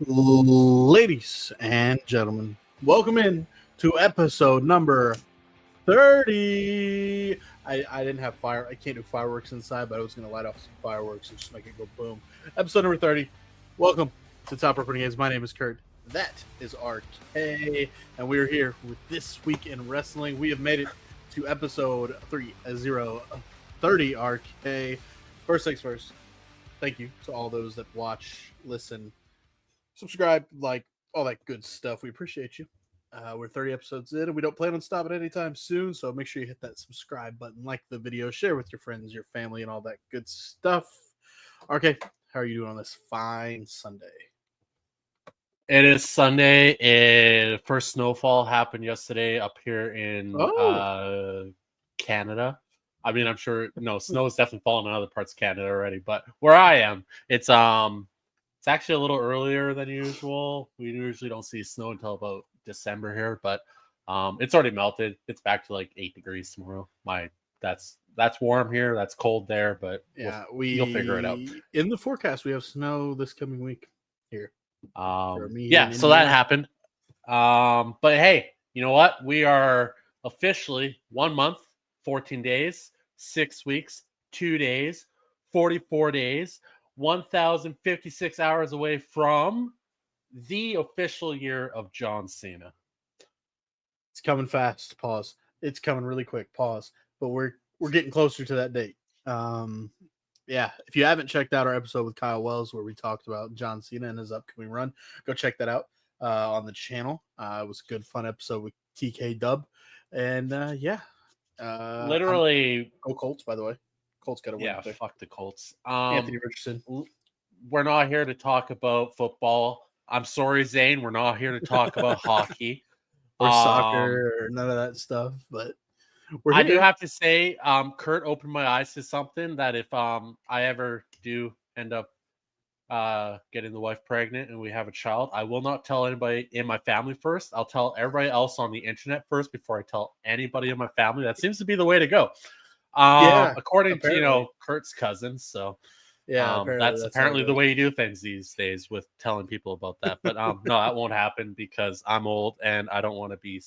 Ladies and gentlemen, welcome in to episode number 30. I didn't have fire. I can't do fireworks inside, but I was going to light off some fireworks and just make it go boom. Episode number 30. Welcome to Top Recording Games. My name is Kurt. That is RK. And we are here with This Week in Wrestling. We have made it to episode 30 RK. First things first, thank you to all those that watch, listen, subscribe, like all that good stuff. We appreciate you. We're 30 episodes in, and we don't plan on stopping anytime soon. So make sure you hit that subscribe button, like the video, share with your friends, your family, and all that good stuff. RK, how are you doing on this fine Sunday? It is Sunday. First snowfall happened yesterday up here in Canada. I mean, I'm sure snow is definitely falling in other parts of Canada already, but where I am, it's actually a little earlier than usual. We usually don't see snow until about December here, but it's already melted. It's back to like 8 degrees tomorrow. That's warm here. That's cold there, but yeah, you'll figure it out. In the forecast, we have snow this coming week here. So that happened. But hey, you know what? We are officially 1 month, 14 days, 6 weeks, 2 days, 44 days, 1,056 hours away from the official year of John Cena. It's coming fast. Pause. It's coming really quick. Pause. But we're getting closer to that date. Yeah, if you haven't checked out our episode with Kyle Wells where we talked about John Cena and his upcoming run, go check that out on the channel. It was a good, fun episode with TK Dub. And literally, go Colts, by the way. Colts got to win. Yeah, fuck the Colts. Anthony Richardson. We're not here to talk about football. I'm sorry, Zane. We're not here to talk about hockey or soccer or none of that stuff. But I do have to say, Kurt opened my eyes to something that if I ever do end up getting the wife pregnant and we have a child, I will not tell anybody in my family first. I'll tell everybody else on the internet first before I tell anybody in my family. That seems to be the way to go. According to Kurt's cousins. So yeah, that's apparently the way you do things these days with telling people about that. But no, that won't happen because I'm old and I don't want to be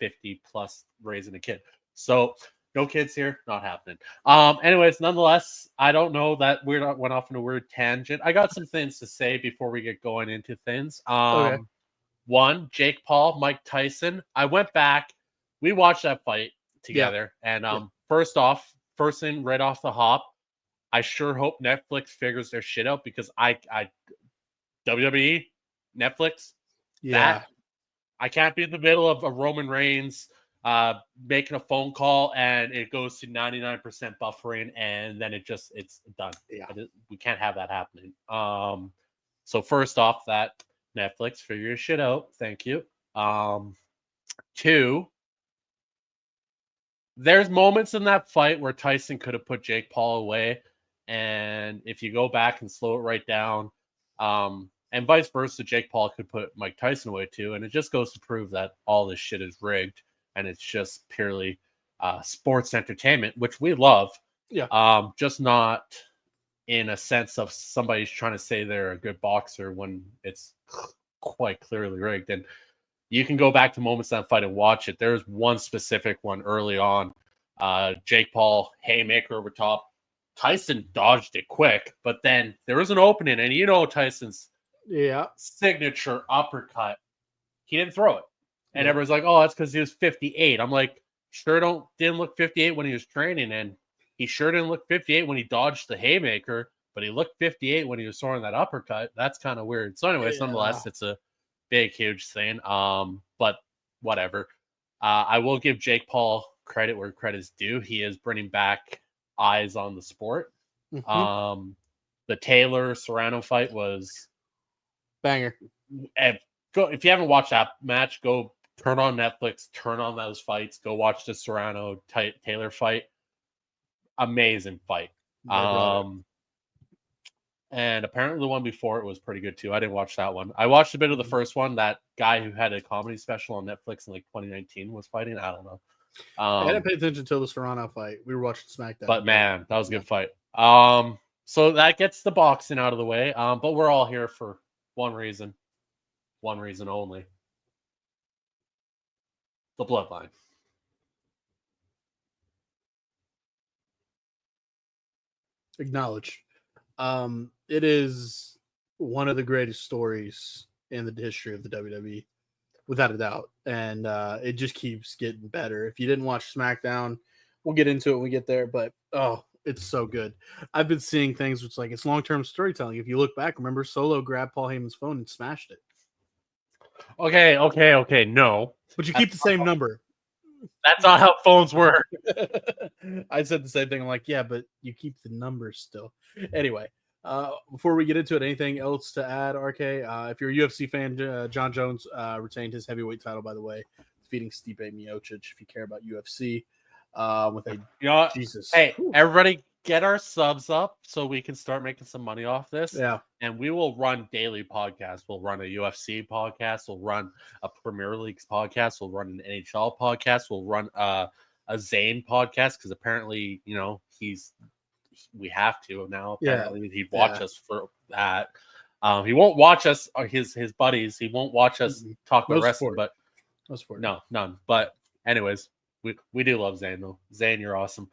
50 plus raising a kid. So no kids here, not happening. Anyways, nonetheless, I don't know that we went off on a weird tangent. I got some things to say before we get going into things. Okay. One, Jake Paul, Mike Tyson. I went back. We watched that fight together. And first thing right off the hop, I sure hope Netflix figures their shit out because I WWE, Netflix, I can't be in the middle of a Roman Reigns making a phone call and it goes to 99% buffering and then it's done. Yeah. We can't have that happening. So first off, that Netflix, figure your shit out. Thank you. Two, there's moments in that fight where Tyson could have put Jake Paul away. And if you go back and slow it right down, and vice versa, Jake Paul could put Mike Tyson away too. And it just goes to prove that all this shit is rigged and it's just purely sports entertainment, which we love. Yeah. Just not in a sense of somebody's trying to say they're a good boxer when it's quite clearly rigged. And you can go back to moments in that fight and watch it. There's one specific one early on. Jake Paul, haymaker over top. Tyson dodged it quick, but then there was an opening, and Tyson's signature uppercut. He didn't throw it. And everyone's like, oh, that's because he was 58. I'm like, didn't look 58 when he was training, and he sure didn't look 58 when he dodged the haymaker, but he looked 58 when he was throwing that uppercut. That's kind of weird. So anyways, nonetheless, it's a big, huge thing. But whatever. I will give Jake Paul credit where credit is due. He is bringing back eyes on the sport. Mm-hmm. The Taylor Serrano fight was banger. If you haven't watched that match, go turn on Netflix, turn on those fights, go watch the Serrano Taylor fight. Amazing fight. And apparently the one before it was pretty good too. I didn't watch that one. I watched a bit of the first one. That guy who had a comedy special on Netflix in like 2019 was fighting. I don't know. I didn't pay attention until the Serrano fight. We were watching SmackDown. But man, that was a good fight. So that gets the boxing out of the way. But we're all here for one reason. one reason only: the Bloodline. Acknowledged. It is one of the greatest stories in the history of the WWE, without a doubt, and it just keeps getting better. If you didn't watch SmackDown, we'll get into it when we get there, but oh, it's so good. I've been seeing things which like it's long-term storytelling. If you look back, remember Solo grabbed Paul Heyman's phone and smashed it, Okay. No, but you keep the same number. that's not how phones work. I said the same thing. I'm like, yeah, but you keep the numbers still. Anyway, before we get into it, anything else to add, RK? If you're a UFC fan, John Jones retained his heavyweight title, by the way, defeating Stipe Miocic. If you care about UFC, with a You know what? Jesus, Hey, whew. everybody, get our subs up so we can start making some money off this. Yeah, And we will run daily podcasts. We'll run a UFC podcast. We'll run a Premier League podcast. We'll run an NHL podcast. We'll run a Zane podcast because apparently, we have to now. Apparently, he'd watch us for that. He won't watch us or his buddies. He won't watch us talk about no wrestling, support. but No support. no, none. But anyways, we do love Zane though. Zane, you're awesome.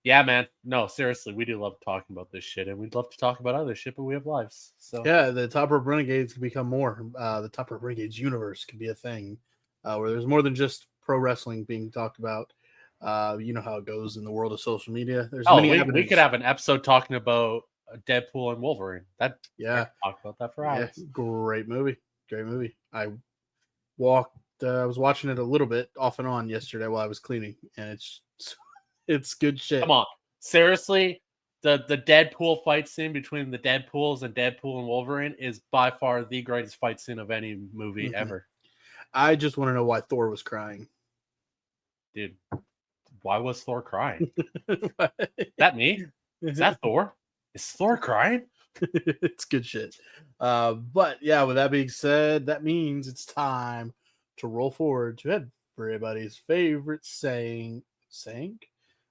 Yeah, man. No, seriously, we do love talking about this shit, and we'd love to talk about other shit, but we have lives. So Yeah, the Top Rope Renegades can become more. The Top Rope Renegades universe can be a thing where there's more than just pro wrestling being talked about. You know how it goes in the world of social media. There's many we avenues. could have an episode talking about Deadpool and Wolverine. I talk about that for hours. Yeah, great movie. Great movie. I was watching it a little bit off and on yesterday while I was cleaning, and it's good shit. Come on, seriously, the Deadpool fight scene between the Deadpools and Deadpool and Wolverine is by far the greatest fight scene of any movie ever. I just want to know why Thor was crying. Dude, why was Thor crying? That me? Is that Thor? Is Thor crying? It's good shit. But yeah, with that being said, that means it's time to roll forward to everybody's favorite saying.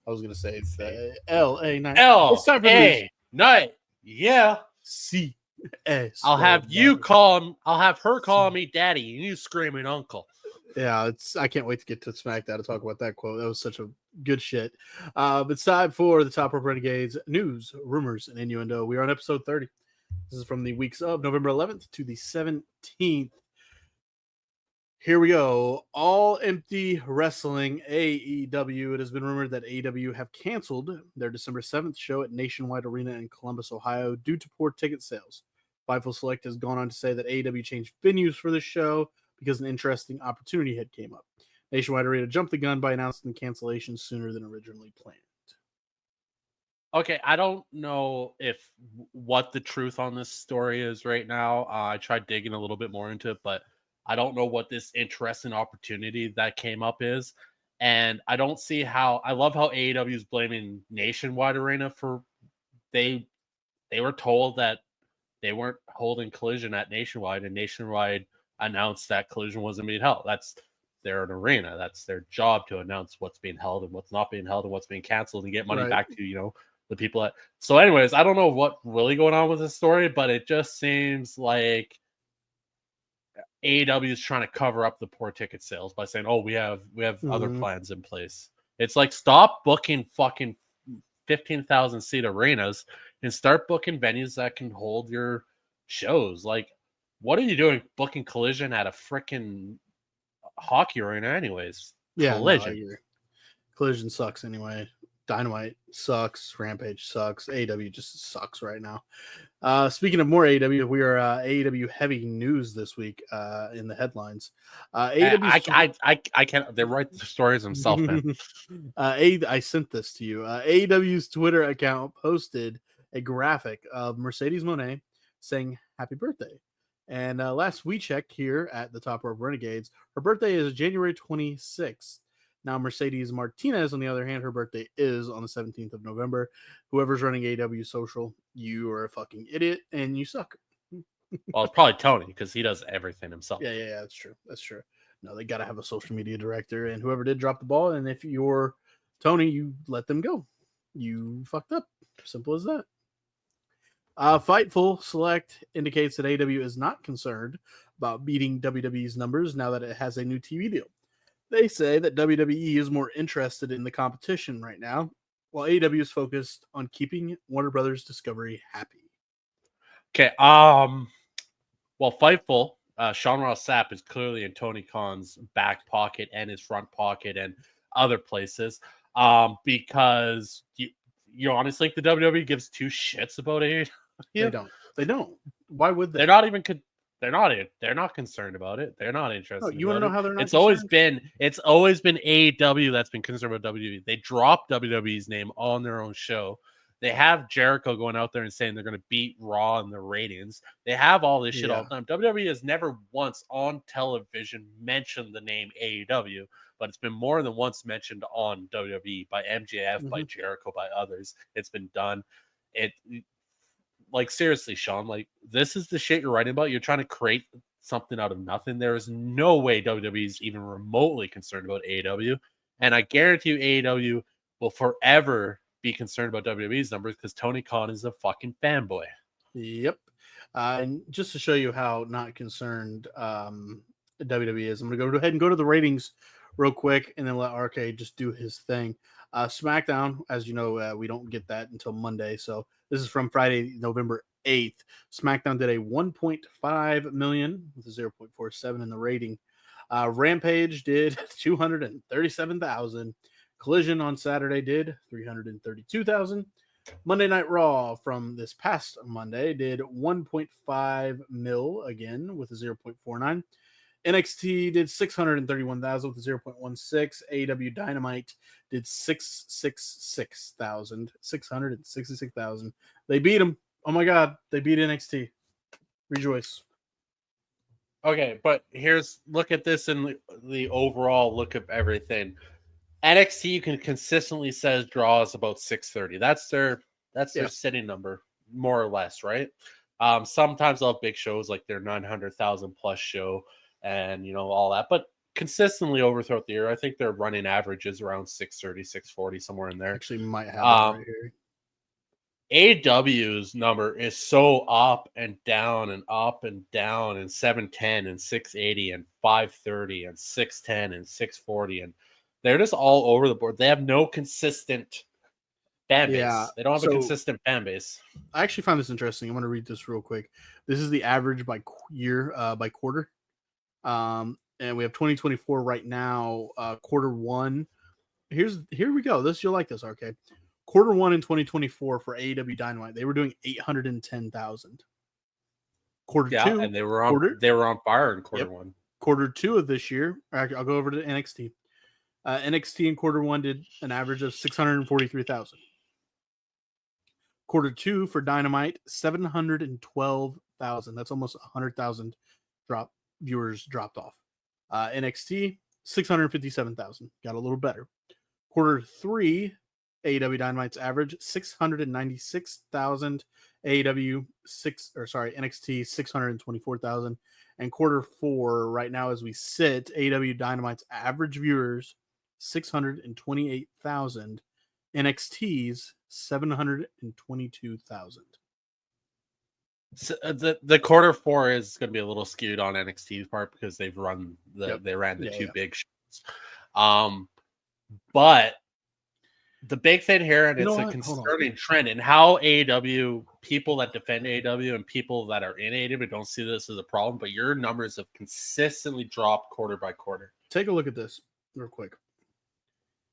I was gonna say the L.A. night. It's time for the news. Night. Yeah. C.S. I'll have her calling me daddy and you screaming uncle. Yeah, I can't wait to get to SmackDown to talk about that quote. That was such a good shit. It's time for the Top Rope Renegades news, rumors, and innuendo. We are on episode 30. This is from the weeks of November 11th to the 17th. Here we go. All Empty Wrestling, AEW. It has been rumored that AEW have canceled their December 7th show at Nationwide Arena in Columbus, Ohio, due to poor ticket sales. Fightful Select has gone on to say that AEW changed venues for the show because an interesting opportunity had came up. Nationwide Arena jumped the gun by announcing the cancellation sooner than originally planned. Okay, I don't know what the truth on this story is right now. I tried digging a little bit more into it, but I don't know what this interesting opportunity that came up is. And I don't see how. I love how AEW is blaming Nationwide Arena for they were told that they weren't holding Collision at Nationwide, and Nationwide announced that Collision wasn't being held. They're an arena. That's their job to announce what's being held and what's not being held and what's being canceled and get money back to the people that. So, anyways, I don't know what really going on with this story, but it just seems like AEW is trying to cover up the poor ticket sales by saying, "Oh, we have other plans in place." It's like stop booking fucking 15,000 seat arenas and start booking venues that can hold your shows. Like, what are you doing booking Collision at a freaking hockey arena, anyways? Yeah, Collision. no, Collision sucks anyway. Dynamite sucks. Rampage sucks. AEW just sucks right now. Speaking of more AEW, we are AEW heavy news this week in the headlines. I can't. They write the stories themselves, man. I sent this to you. AEW's Twitter account posted a graphic of Mercedes Moné saying "Happy Birthday." And last we checked here at the Top Rope Renegades, her birthday is January 26th. Now, Mercedes Martinez, on the other hand, her birthday is on the 17th of November. Whoever's running AEW social, you are a fucking idiot and you suck. Well, it's probably Tony because he does everything himself. Yeah, that's true. That's true. No, they got to have a social media director, and whoever did drop the ball, and if you're Tony, you let them go. You fucked up. Simple as that. Fightful Select indicates that AEW is not concerned about beating WWE's numbers now that it has a new TV deal. They say that WWE is more interested in the competition right now, while AEW is focused on keeping Warner Brothers Discovery happy. Okay. Well, Fightful, Sean Ross Sapp is clearly in Tony Khan's back pocket and his front pocket and other places. Because you honestly think the WWE gives two shits about it? They don't. They don't. Why would they? They're not even. They're not concerned about it. They're not No, interested you want to about know it. how they're not It's always concerned? been AEW that's been concerned about WWE. They dropped WWE's name on their own show. They have Jericho going out there and saying they're going to beat Raw in the ratings. They have all this shit all Yeah. the time. WWE has never once on television mentioned the name AEW, but it's been more than once mentioned on WWE by MJF, by Mhm. Jericho, by others. It's been done. It like seriously, Sean, like this is the shit you're writing about. You're trying to create something out of nothing. There is no way WWE is even remotely concerned about AEW, and I guarantee you AEW will forever be concerned about WWE's numbers because Tony Khan is a fucking fanboy. Yep. And just to show you how not concerned WWE is, I'm going to go ahead and go to the ratings real quick and then let RK just do his thing. SmackDown, as you know, we don't get that until Monday. So this is from Friday, November 8th. SmackDown did a 1.5 million with a 0.47 in the rating. Rampage did 237,000. Collision on Saturday did 332,000. Monday Night Raw from this past Monday did 1.5 mil again with a 0.49. NXT did 631,000 with a 0.16. AEW Dynamite did 666,000. They beat them. Oh my God, they beat NXT. Rejoice. Okay, but look at this in the overall look of everything. NXT you can consistently says draws about 630. That's their Yeah. sitting number, more or less, right? Sometimes they'll have big shows like their 900,000 plus show and all that, but consistently over throughout the year, I think their running average is around 630, 640, somewhere in there. Actually, might have that right here. AW's number is so up and down and up and down and 710 and 680 and 530 and 610 and 640 and they're just all over the board. They have no consistent fan Yeah. base. They don't have a So consistent fan base. I actually found this interesting. I'm going to read this real quick. This is the average by year, by quarter. And we have 2024 right now, quarter one. Here we go. You'll like this, RK. Quarter one in 2024 for AEW Dynamite, they were doing 810,000. Quarter Yeah, two, and they were on fire in quarter one. Quarter two of this year. I'll go over to NXT. NXT in quarter one did an average of 643,000. Quarter two for Dynamite, 712,000. That's almost 100,000 viewers dropped off. NXT, 657,000. Got a little better. Quarter three, AEW Dynamite's average 696,000. NXT 624,000. And quarter four, right now as we sit, AEW Dynamite's average viewers 628,000. NXT's 722,000. So, the quarter four is going to be a little skewed on NXT's part because they ran the two big shows. But the big thing here, and it's a concerning trend, and how AEW people that defend AEW and people that are in AEW don't see this as a problem, but your numbers have consistently dropped quarter by quarter. Take a look at this real quick.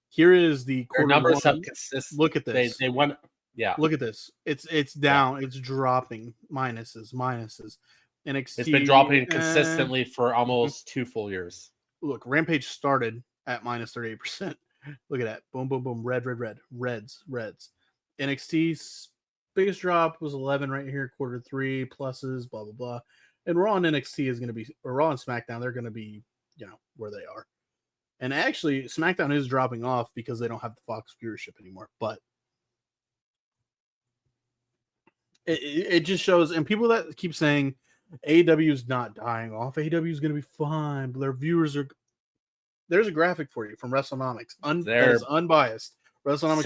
Here is the quarter numbers one. Have consistent. Look at this. They went. Yeah. Look at this. It's down. Yeah. It's dropping. Minuses. NXT. It's been dropping consistently for almost 2 full years. Look, Rampage started at minus 38%. Look at that. Boom, boom, boom. Red. Reds. NXT's biggest drop was 11 right here. Quarter three, pluses, blah, blah, blah. And Raw and NXT is going to be, or Raw and SmackDown, they're going to be, where they are. And actually, SmackDown is dropping off because they don't have the Fox viewership anymore. But it just shows, and people that keep saying AEW is not dying off, AEW is going to be fine, but their viewers are. There's a graphic for you from WrestleNomics that is unbiased. WrestleNomics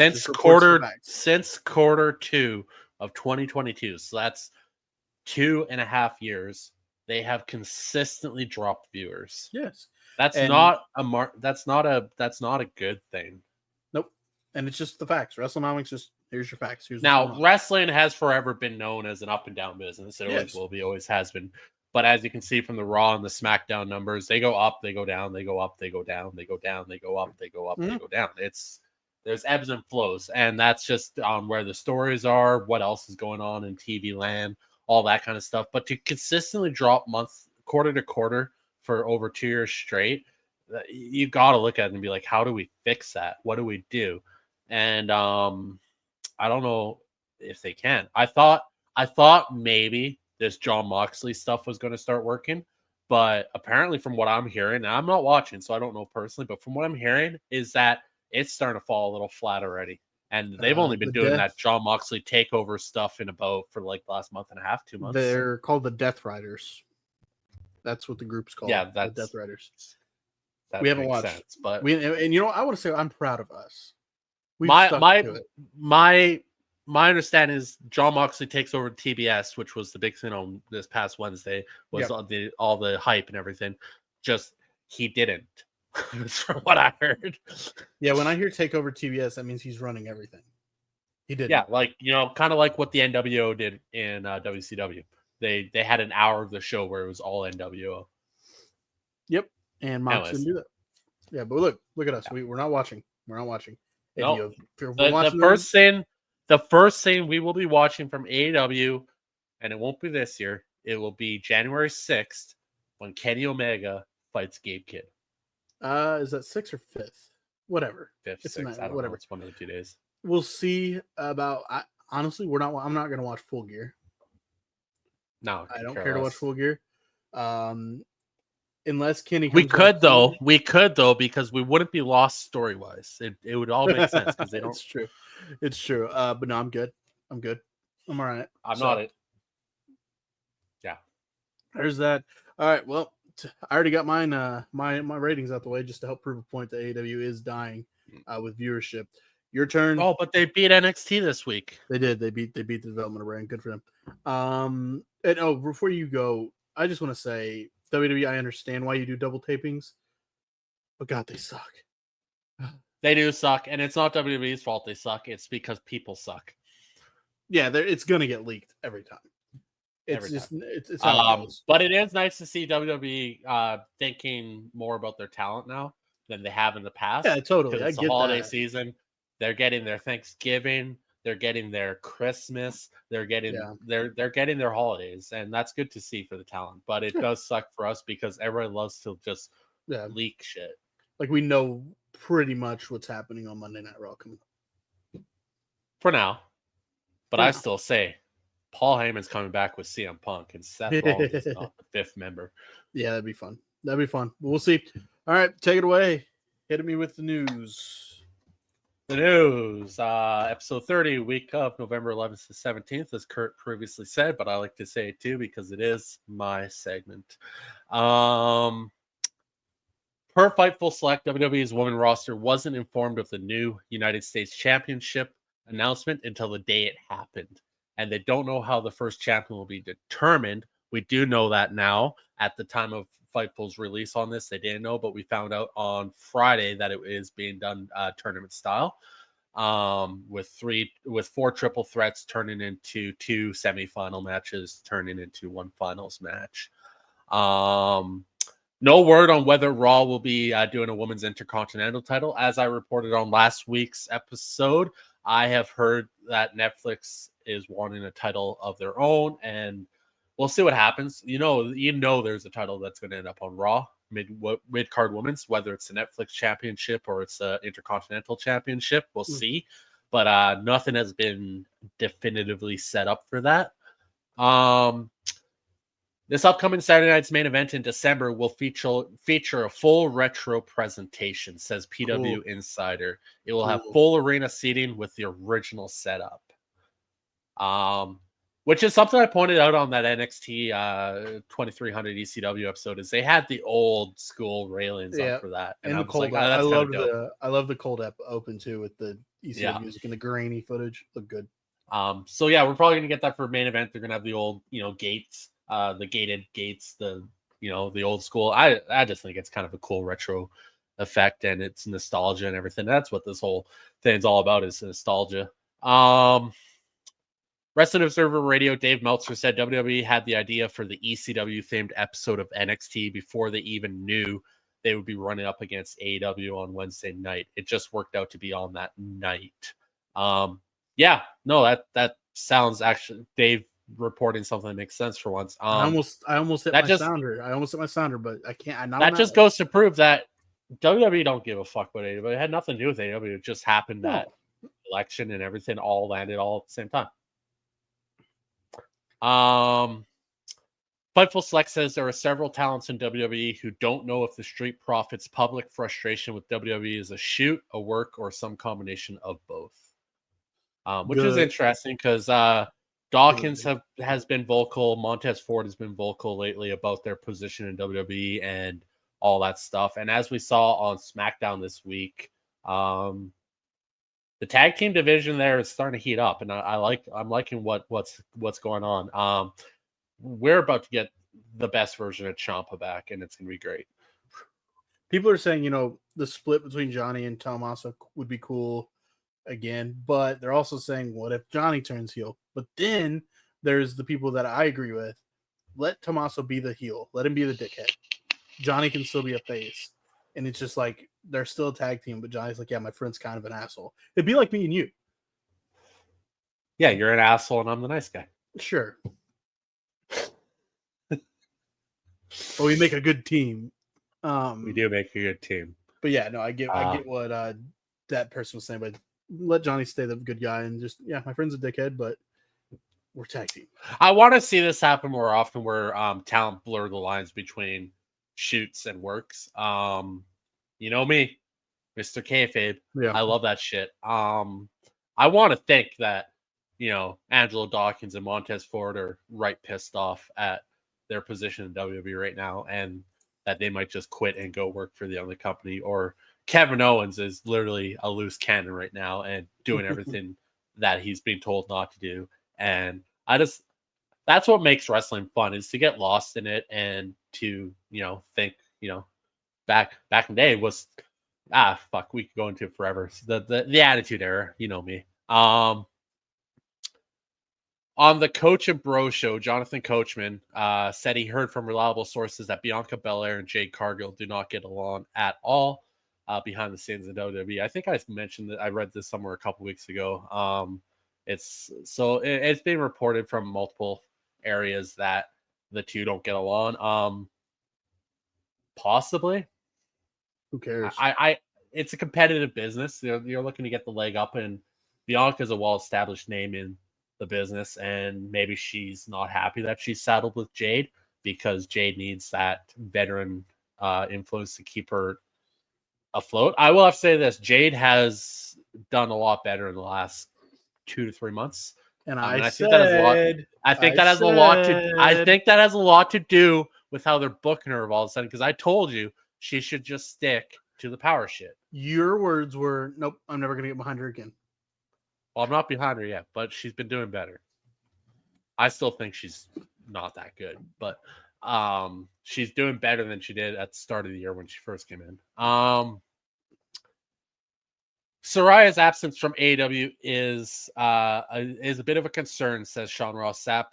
since quarter 2 of 2022, so that's 2.5 years, they have consistently dropped viewers. Yes. That's And not a good thing. nope. And it's just the facts. WrestleNomics just here's your facts. Here's what's going Now, on. wrestling has forever been known as an up and down business. It always Yes. will be, always has been. But as you can see from the Raw and the SmackDown numbers, they go up, they go down, they go up, they go down, they go down, they go up, they go up, they Mhm. go down. There's ebbs and flows, and that's just on where the stories are, what else is going on in TV land, all that kind of stuff. But to consistently drop quarter to quarter for over 2 years straight, you got to look at it and be like, how do we fix that? What do we do? And I don't know if they can. I thought maybe this John Moxley stuff was going to start working, but apparently from what I'm hearing, and I'm not watching, so I don't know personally, but from what I'm hearing is that it's starting to fall a little flat already. And they've only been The doing death. that John Moxley takeover stuff in about for like the last month and a half, 2 months. They're called the Death Riders. That's what the group's called. Yeah, the Death Riders. that We haven't makes watched. sense. But And you know, I want to say I'm proud of us. We've my stuck my to it. my understanding is John Moxley takes over TBS, which was the big thing on this past Wednesday, was Yep. all the hype and everything. Just he didn't, from what I heard. Yeah, when I hear take over TBS, that means he's running everything. He didn't. Yeah, like kind of like what the NWO did in WCW. They had an hour of the show where it was all NWO. Yep. And Mox Anyways, didn't do that. Yeah, but look at us. yeah. We're not watching. We're not watching. If No, we're the watching the first thing we will be watching from AEW, and it won't be this year. It will be January 6th when Kenny Omega fights Gabe Kidd. is that 6th or 5th? Whatever. Fifth, It's in sixth, that. I don't know. Whatever. It's one of the 2 days. We'll see about. Honestly, we're not. I'm not going to watch Full Gear. No, I don't care to watch Full Gear. Unless Kenny comes We back could though. We could though because we wouldn't be lost story wise. It would all make sense because they don't. It's true. It's true. But no, I'm good. I'm good. I'm all right. I'm not it. Yeah. There's that. All right. Well, I already got mine. My ratings out the way just to help prove a point that AEW is dying with viewership. Your turn. Oh, but they beat NXT this week. They did. They beat the development of brand. Good for them. And before you go, I just want to say WWE. I understand why you do double tapings, but God, they suck. They do suck, and it's not WWE's fault they suck. It's because people suck. Yeah, it's gonna get leaked every time. It's every just time. it's how it goes. But it is nice to see WWE thinking more about their talent now than they have in the past. Yeah, totally. Because I it's the get holiday that. season. They're getting their Thanksgiving. They're getting their Christmas. They're getting they're getting their holidays, and that's good to see for the talent. But it does suck for us because everyone loves to just leak shit. Like we know pretty much what's happening on Monday Night Raw coming up. For now. But I still say Paul Heyman's coming back with CM Punk, and Seth Rollins is not the fifth member. Yeah, that'd be fun. That'd be fun. We'll see. All right, take it away. Hit me with the news. The news, episode 30, week of November 11th to 17th, as Kurt previously said, but I like to say it too because it is my segment. Per Fightful Select, WWE's women roster wasn't informed of the new United States Championship announcement until the day it happened. And they don't know how the first champion will be determined. We do know that now. At the time of Fightful's release on this, they didn't know, but we found out on Friday that it is being done tournament style, with 4 triple threats turning into 2 semifinal matches, turning into 1 finals match. No word on whether Raw will be doing a women's intercontinental title. As I reported on last week's episode, I have heard that Netflix is wanting a title of their own, and we'll see what happens. You know, there's a title that's going to end up on Raw, mid card women's, whether it's the Netflix championship or it's the Intercontinental Championship. We'll see, but nothing has been definitively set up for that. This upcoming Saturday night's main event in December will feature a full retro presentation, says PW Insider. It will have full arena seating with the original setup. Which is something I pointed out on that NXT 2300 ECW episode, is they had the old school railings up for that. And I the cold that's kind of dope. I love the cold app open too with the ECW music and the grainy footage. Look good. So yeah, we're probably gonna get that for main event. They're gonna have the old, gates, the gated gates, the old school. I just think it's kind of a cool retro effect, and it's nostalgia and everything. That's what this whole thing's all about, is nostalgia. Wrestling Observer Radio, Dave Meltzer said WWE had the idea for the ECW themed episode of NXT before they even knew they would be running up against AEW on Wednesday night. It just worked out to be on that night. Yeah, no, that sounds, actually, Dave reporting something that makes sense for once. I almost hit that my just sounder. I almost hit my sounder, but I can't. I'm not on that that just one. goes to prove that WWE don't give a fuck about AEW. It had nothing to do with AEW. It just happened that No. election and everything all landed all at the same time. Fightful Select says there are several talents in WWE who don't know if the Street Profits' public frustration with WWE is a shoot, a work, or some combination of both. Which is Good. interesting because Dawkins has been vocal, Montez Ford has been vocal lately about their position in WWE and all that stuff. And as we saw on SmackDown this week, the tag team division there is starting to heat up, and I'm liking what's going on. We're about to get the best version of Ciampa back, and it's gonna be great. People are saying, the split between Johnny and Tommaso would be cool again, but they're also saying, what if Johnny turns heel? But then there's the people that I agree with. Let Tommaso be the heel. Let him be the dickhead. Johnny can still be a face. And it's just like, they're still a tag team, but Johnny's like, yeah, my friend's kind of an asshole. It'd be like me and you. Yeah, you're an asshole, and I'm the nice guy. Sure. But we make a good team. We do make a good team. But yeah, no, I get what that person was saying, but let Johnny stay the good guy and just, yeah, my friend's a dickhead, but we're tag team. I want to see this happen more often, where talent blur the lines between shoots and works. You know me, Mr. Kayfabe. Yeah. I love that shit. I want to think that, Angelo Dawkins and Montez Ford are right pissed off at their position in WWE right now, and that they might just quit and go work for the other company. Or Kevin Owens is literally a loose cannon right now and doing everything that he's being told not to do. And that's what makes wrestling fun, is to get lost in it and to, think, back in the day was, fuck, we could go into it forever. The Attitude Era, you know me. On the Coach and Bro show, Jonathan Coachman said he heard from reliable sources that Bianca Belair and Jade Cargill do not get along at all behind the scenes in WWE. I think I mentioned that. I read this somewhere a couple weeks ago. It's been reported from multiple areas that the two don't get along. Possibly. Who cares? It's a competitive business. You're looking to get the leg up, and Bianca's a well-established name in the business, and maybe she's not happy that she's saddled with Jade, because Jade needs that veteran influence to keep her afloat. I will have to say this: Jade has done a lot better in the last 2 to 3 months, And I think that has a lot. I think that has a lot to do with how they're booking her all of a sudden. Because I told you she should just stick to the power shit. Your words were, nope, I'm never going to get behind her again. Well, I'm not behind her yet, but she's been doing better. I still think she's not that good, but she's doing better than she did at the start of the year when she first came in. Saraya's absence from AEW is a bit of a concern, says Sean Ross Sapp,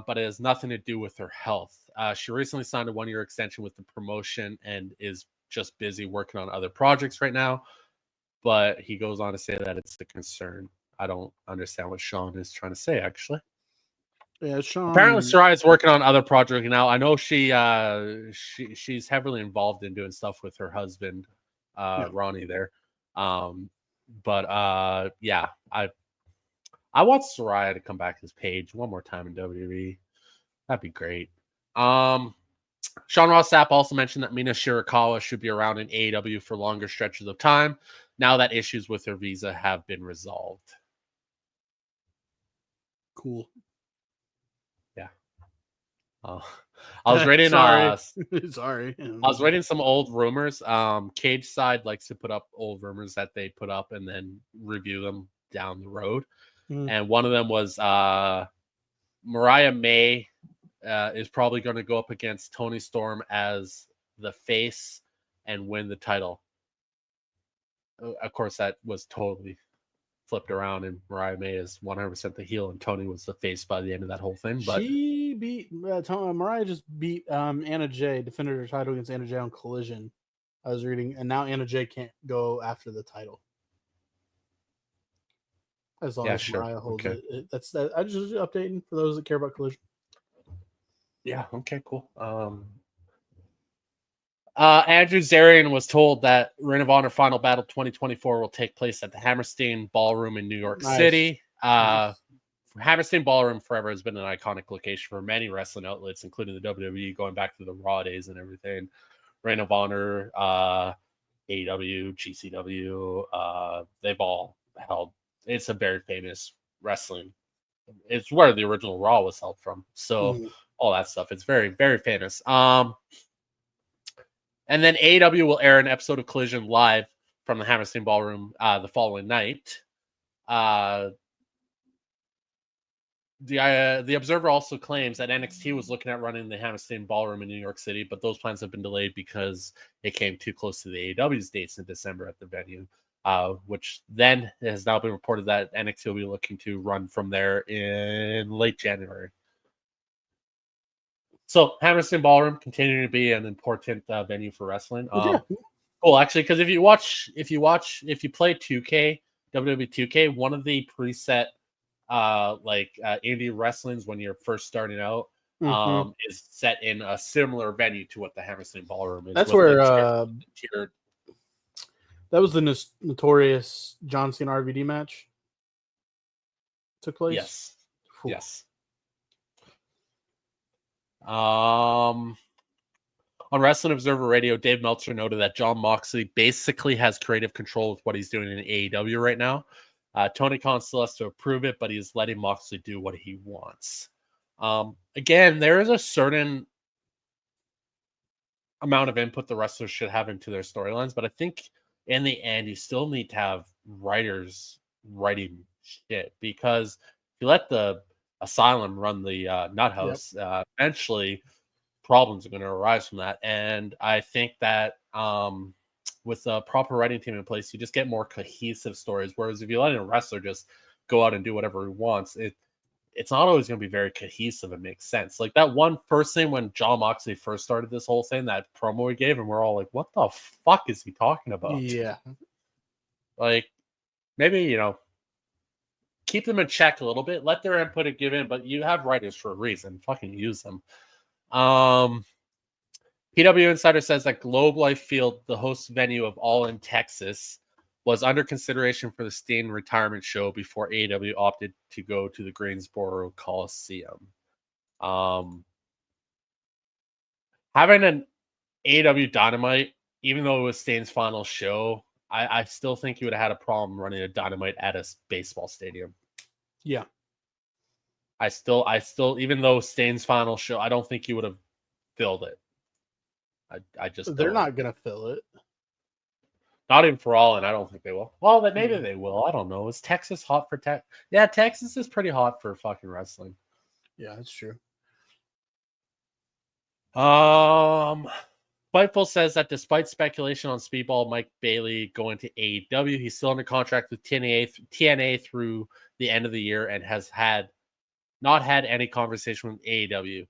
but it has nothing to do with her health. She recently signed a 1-year extension with the promotion and is just busy working on other projects right now. But he goes on to say that it's a concern. I don't understand what Sean is trying to say, actually. Yeah, Sean. Apparently, Saraya's working on other projects now. I know she's heavily involved in doing stuff with her husband, Ronnie there. But yeah, I want Saraya to come back as Paige one more time in WWE. That'd be great. Sean Ross Sapp also mentioned that Mina Shirakawa should be around in AEW for longer stretches of time now that issues with her visa have been resolved. Cool. Yeah. I was reading. Sorry. I was reading some old rumors. Cage Side likes to put up old rumors that they put up and then review them down the road. and one of them was Mariah May is probably going to go up against Toni Storm as the face and win the title. Of course, that was totally flipped around, and Mariah May is 100% the heel, and Toni was the face by the end of that whole thing. But she beat Mariah just beat Anna Jay, defended her title against Anna Jay on Collision. I was reading, and now Anna Jay can't go after the title as long as Mariah holds it. That's that. I just updating for those that care about Collision. Yeah. Okay. Cool. Andrew Zarian was told that Ring of Honor Final Battle 2024 will take place at the Hammerstein Ballroom in New York City. Nice. Hammerstein Ballroom forever has been an iconic location for many wrestling outlets, including the WWE, going back to the Raw days and everything. Ring of Honor, AEW, GCW, they've all held. It's a very famous wrestling. It's where the original Raw was held from. So all that stuff. It's very, very famous. And then AEW will air an episode of Collision live from the Hammerstein Ballroom the following night. The Observer also claims that NXT was looking at running the Hammerstein Ballroom in New York City, but those plans have been delayed because it came too close to the AEW's dates in December at the venue, which then has now been reported that NXT will be looking to run from there in late January. So Hammerstein Ballroom continuing to be an important venue for wrestling. Cool, actually, because if you play 2K, WWE 2K, one of the preset indie wrestlings when you're first starting out is set in a similar venue to what the Hammerstein Ballroom is. That's where that was the notorious John Cena RVD match took place. Yes. Whew. Yes. On Wrestling Observer Radio, Dave Meltzer noted that Jon Moxley basically has creative control of what he's doing in AEW right now. Tony Khan still has to approve it, but he's letting Moxley do what he wants. Again, there is a certain amount of input the wrestlers should have into their storylines, but I think in the end, you still need to have writers writing shit, because if you let the Asylum run the nut house, eventually problems are going to arise from that. And I think that with a proper writing team in place, you just get more cohesive stories. Whereas if you let a wrestler just go out and do whatever he wants, it's not always going to be very cohesive and make sense. Like that one first thing when Jon Moxley first started this whole thing, that promo he gave, and we're all like, what the fuck is he talking about? Yeah. Like, maybe, keep them in check a little bit, let their input and give in, but you have writers for a reason. Fucking use them. PW Insider says that Globe Life Field, the host venue of All in Texas, was under consideration for the Sting retirement show before AEW opted to go to the Greensboro Coliseum. Having an AEW Dynamite, even though it was Sting's final show, I still think you would have had a problem running a Dynamite at a baseball stadium. Yeah. I still, even though Sting's final show, I don't think you would have filled it. I just they're not gonna fill it. Not even for All In, I don't think they will. Well, then maybe they will. I don't know. Is Texas hot for tech? Yeah, Texas is pretty hot for fucking wrestling. Yeah, that's true. Fightful says that despite speculation on Speedball Mike Bailey going to AEW, he's still under contract with TNA through the end of the year and has not had any conversation with AEW.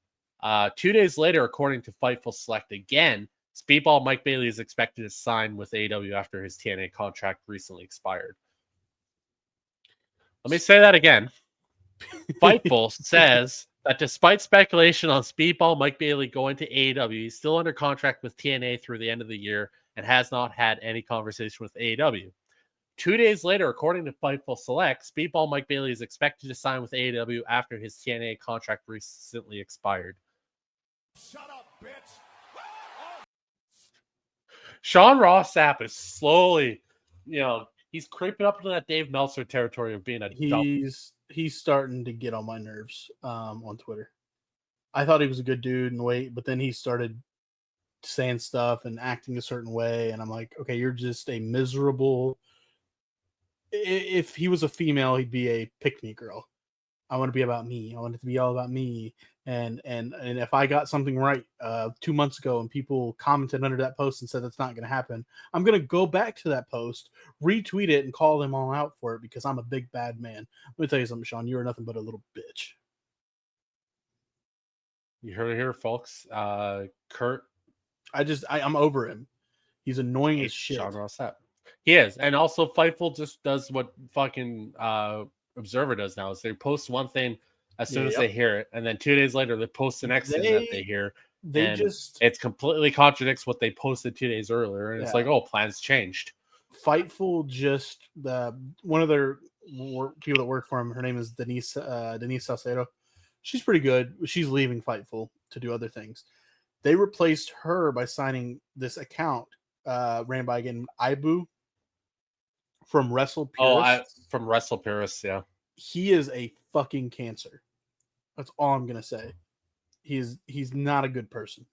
2 days later, according to Fightful Select again, Speedball Mike Bailey is expected to sign with AEW after his TNA contract recently expired. Let me say that again. Fightful says that despite speculation on Speedball Mike Bailey going to AEW, he's still under contract with TNA through the end of the year and has not had any conversation with AEW. 2 days later, according to Fightful Select, Speedball Mike Bailey is expected to sign with AEW after his TNA contract recently expired. Shut up, bitch! Sean Ross Sapp is slowly, he's creeping up into that Dave Meltzer territory of being a He's starting to get on my nerves on Twitter. I thought he was a good dude and but then he started saying stuff and acting a certain way, and I'm like, okay, you're just a miserable if he was a female, he'd be a pick-me girl. I want to be about me. I want it to be all about me. And if I got something right 2 months ago and people commented under that post and said that's not going to happen, I'm going to go back to that post, retweet it, and call them all out for it because I'm a big bad man. Let me tell you something, Sean. You are nothing but a little bitch. You heard it here, folks. Kurt I'm over him. He's annoying as hates shit. Sean Ross Sapp. He is, and also Fightful just does what fucking Observer does now. Is they post one thing as soon as they hear it, and then 2 days later they post the next thing that they hear, and it's completely contradicts what they posted 2 days earlier, and it's like, oh, plans changed. Fightful just one of their people that work for him. Her name is Denise Salcedo. She's pretty good. She's leaving Fightful to do other things. They replaced her by signing this account ran by again Ibu from Wrestle Purists. From Wrestle Purists, yeah. He is a fucking cancer. That's all I'm gonna say. He's not a good person.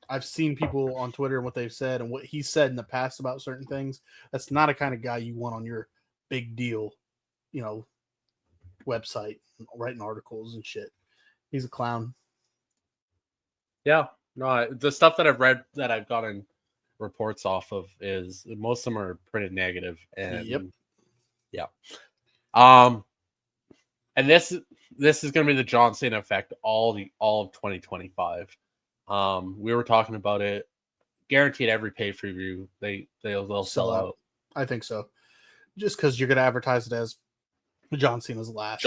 I've seen people on Twitter and what they've said and what he said in the past about certain things. That's not a kind of guy you want on your big deal, website, writing articles and shit. He's a clown. Yeah, no, the stuff that I've read that I've gotten reports off of is most of them are pretty negative, and yeah. And this is going to be the John Cena effect all of 2025. We were talking about it. Guaranteed every pay-per-view they'll sell out. I think so. Just because you're going to advertise it as John Cena's last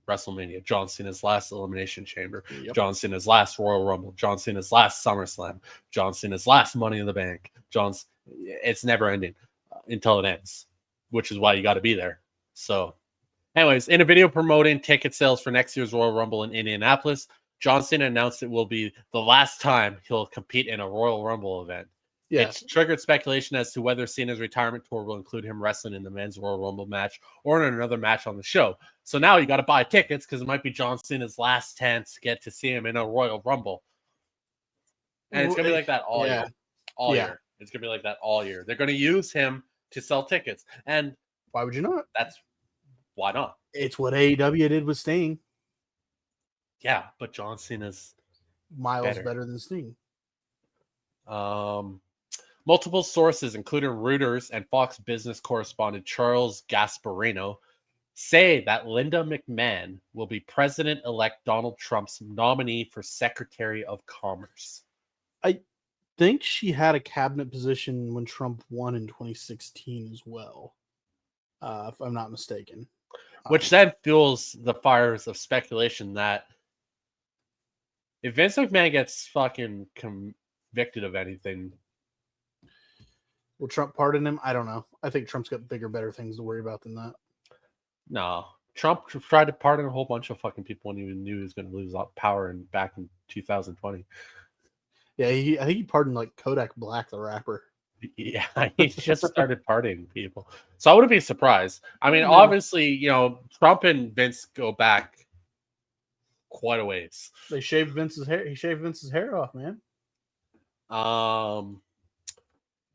WrestleMania, John Cena's last Elimination Chamber, John Cena's last Royal Rumble, John Cena's last SummerSlam, John Cena's last Money in the Bank. It's never ending until it ends, which is why you got to be there. So, anyways, in a video promoting ticket sales for next year's Royal Rumble in Indianapolis, John Cena announced it will be the last time he'll compete in a Royal Rumble event. Yeah. It's triggered speculation as to whether Cena's retirement tour will include him wrestling in the men's Royal Rumble match or in another match on the show. So now you got to buy tickets because it might be John Cena's last chance to get to see him in a Royal Rumble. And it's going to be like that all year. All year. It's going to be like that all year. They're going to use him to sell tickets. And why would you not? Why not? It's what AEW did with Sting. Yeah, but John Cena's miles better than Sting. Multiple sources, including Reuters and Fox Business correspondent Charles Gasparino, say that Linda McMahon will be President-elect Donald Trump's nominee for Secretary of Commerce. I think she had a cabinet position when Trump won in 2016 as well, if I'm not mistaken. Which then fuels the fires of speculation that if Vince McMahon gets fucking convicted of anything, will Trump pardon him? I don't know. I think Trump's got bigger, better things to worry about than that. No. Trump tried to pardon a whole bunch of fucking people when he knew he was going to lose power back in 2020. Yeah, I think he pardoned like Kodak Black, the rapper. Yeah, he just started pardoning people. So I wouldn't be surprised. I mean, obviously, Trump and Vince go back quite a ways. They shaved Vince's hair. He shaved Vince's hair off, man.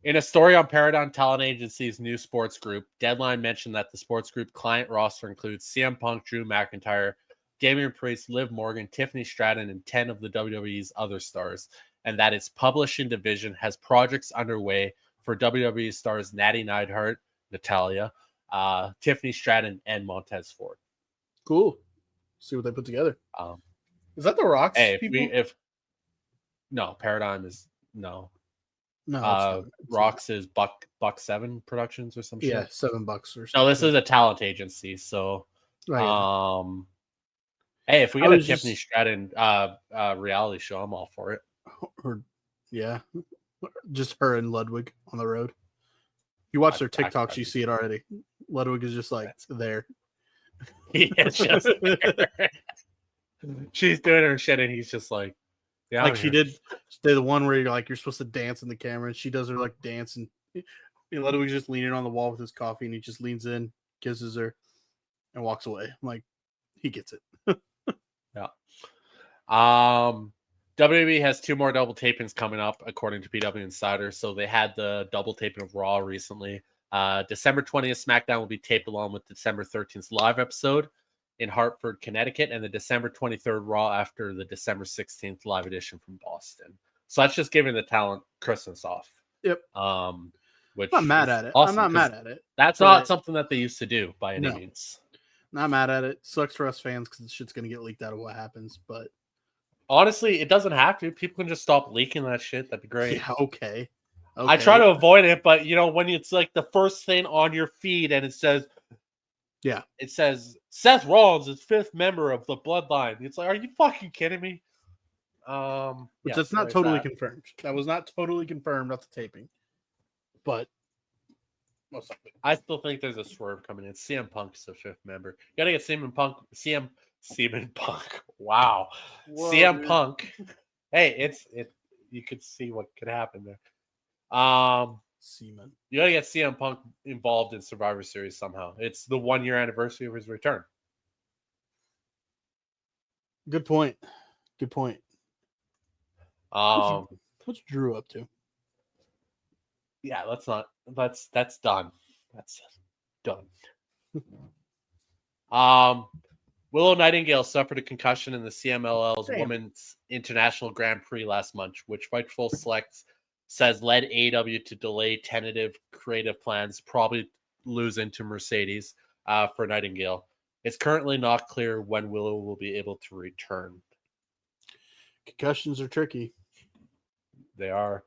In a story on Paradigm Talent Agency's new sports group, Deadline mentioned that the sports group client roster includes CM Punk, Drew McIntyre, Damian Priest, Liv Morgan, Tiffany Stratton, and 10 of the WWE's other stars, and that its publishing division has projects underway for WWE stars Natty Neidhart, Natalia, Tiffany Stratton, and Montez Ford. Cool. See what they put together. Is that the Rock's people? No, Paradigm is no. No, it's Rock's is Buck 7 Productions or some shit. Yeah, $7 or something. No, this is a talent agency. So, hey, if we get a Tiffany Stratton reality show, I'm all for it. Just her and Ludwig on the road. You watch their TikToks, you see it already. Ludwig is just like there. He is just there. She's doing her shit, and he's just like, yeah. Like she did the one where you're supposed to dance in the camera, and she does her like dance, and Ludwig's just leaning on the wall with his coffee, and he just leans in, kisses her, and walks away. I'm like, he gets it. Yeah. WWE has 2 more double tapings coming up, according to PW Insider. So they had the double taping of Raw recently. December 20th, SmackDown will be taped along with December 13th live episode in Hartford, Connecticut, and the December 23rd Raw after the December 16th live edition from Boston. So that's just giving the talent Christmas off. Yep. Which I'm not mad is at it. awesome, I'm not mad at it. That's not something that they used to do by any means. Not mad at it. Sucks for us fans because the shit's gonna get leaked out of what happens. But honestly, it doesn't have to. People can just stop leaking that shit. That'd be great. Yeah, okay. I try to avoid it, but you know, when it's like the first thing on your feed and it says Seth Rollins is 5th member of the Bloodline. It's like, are you fucking kidding me? But that's not totally confirmed. That was not totally confirmed at the taping. But I still think there's a swerve coming in. CM Punk's the 5th member. You gotta get CM Punk. Wow. Whoa, CM dude. Punk. Hey, you could see what could happen there. Seaman. You gotta get CM Punk involved in Survivor Series somehow. It's the 1-year anniversary of his return. Good point. Good point. What's Drew up to? Yeah, that's done. That's done. Willow Nightingale suffered a concussion in the CMLL's Women's International Grand Prix last month, which Fightful Select says led AEW to delay tentative creative plans, probably losing to Mercedes for Nightingale. It's currently not clear when Willow will be able to return. Concussions are tricky. They are.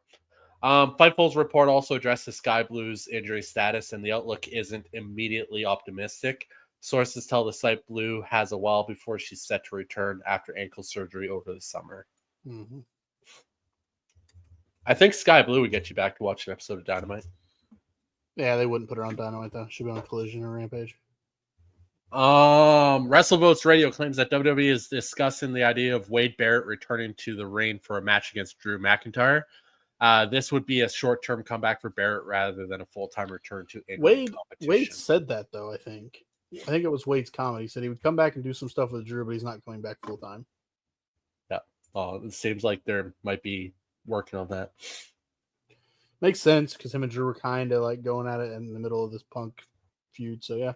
Fightful's report also addressed the Sky Blues injury status, and the outlook isn't immediately optimistic. Sources tell the site Blue has a while before she's set to return after ankle surgery over the summer. Mm-hmm. I think Sky Blue would get you back to watch an episode of Dynamite. Yeah, they wouldn't put her on Dynamite though. She'd be on Collision or Rampage. WrestleVotes Radio claims that WWE is discussing the idea of Wade Barrett returning to the ring for a match against Drew McIntyre. This would be a short-term comeback for Barrett rather than a full-time return to Wade. Wade said that though. I think it was Wade's comment. He said he would come back and do some stuff with Drew, but he's not coming back full-time. Yeah. It seems like there might be working on that. Makes sense because him and Drew were kind of like going at it in the middle of this Punk feud. So yeah.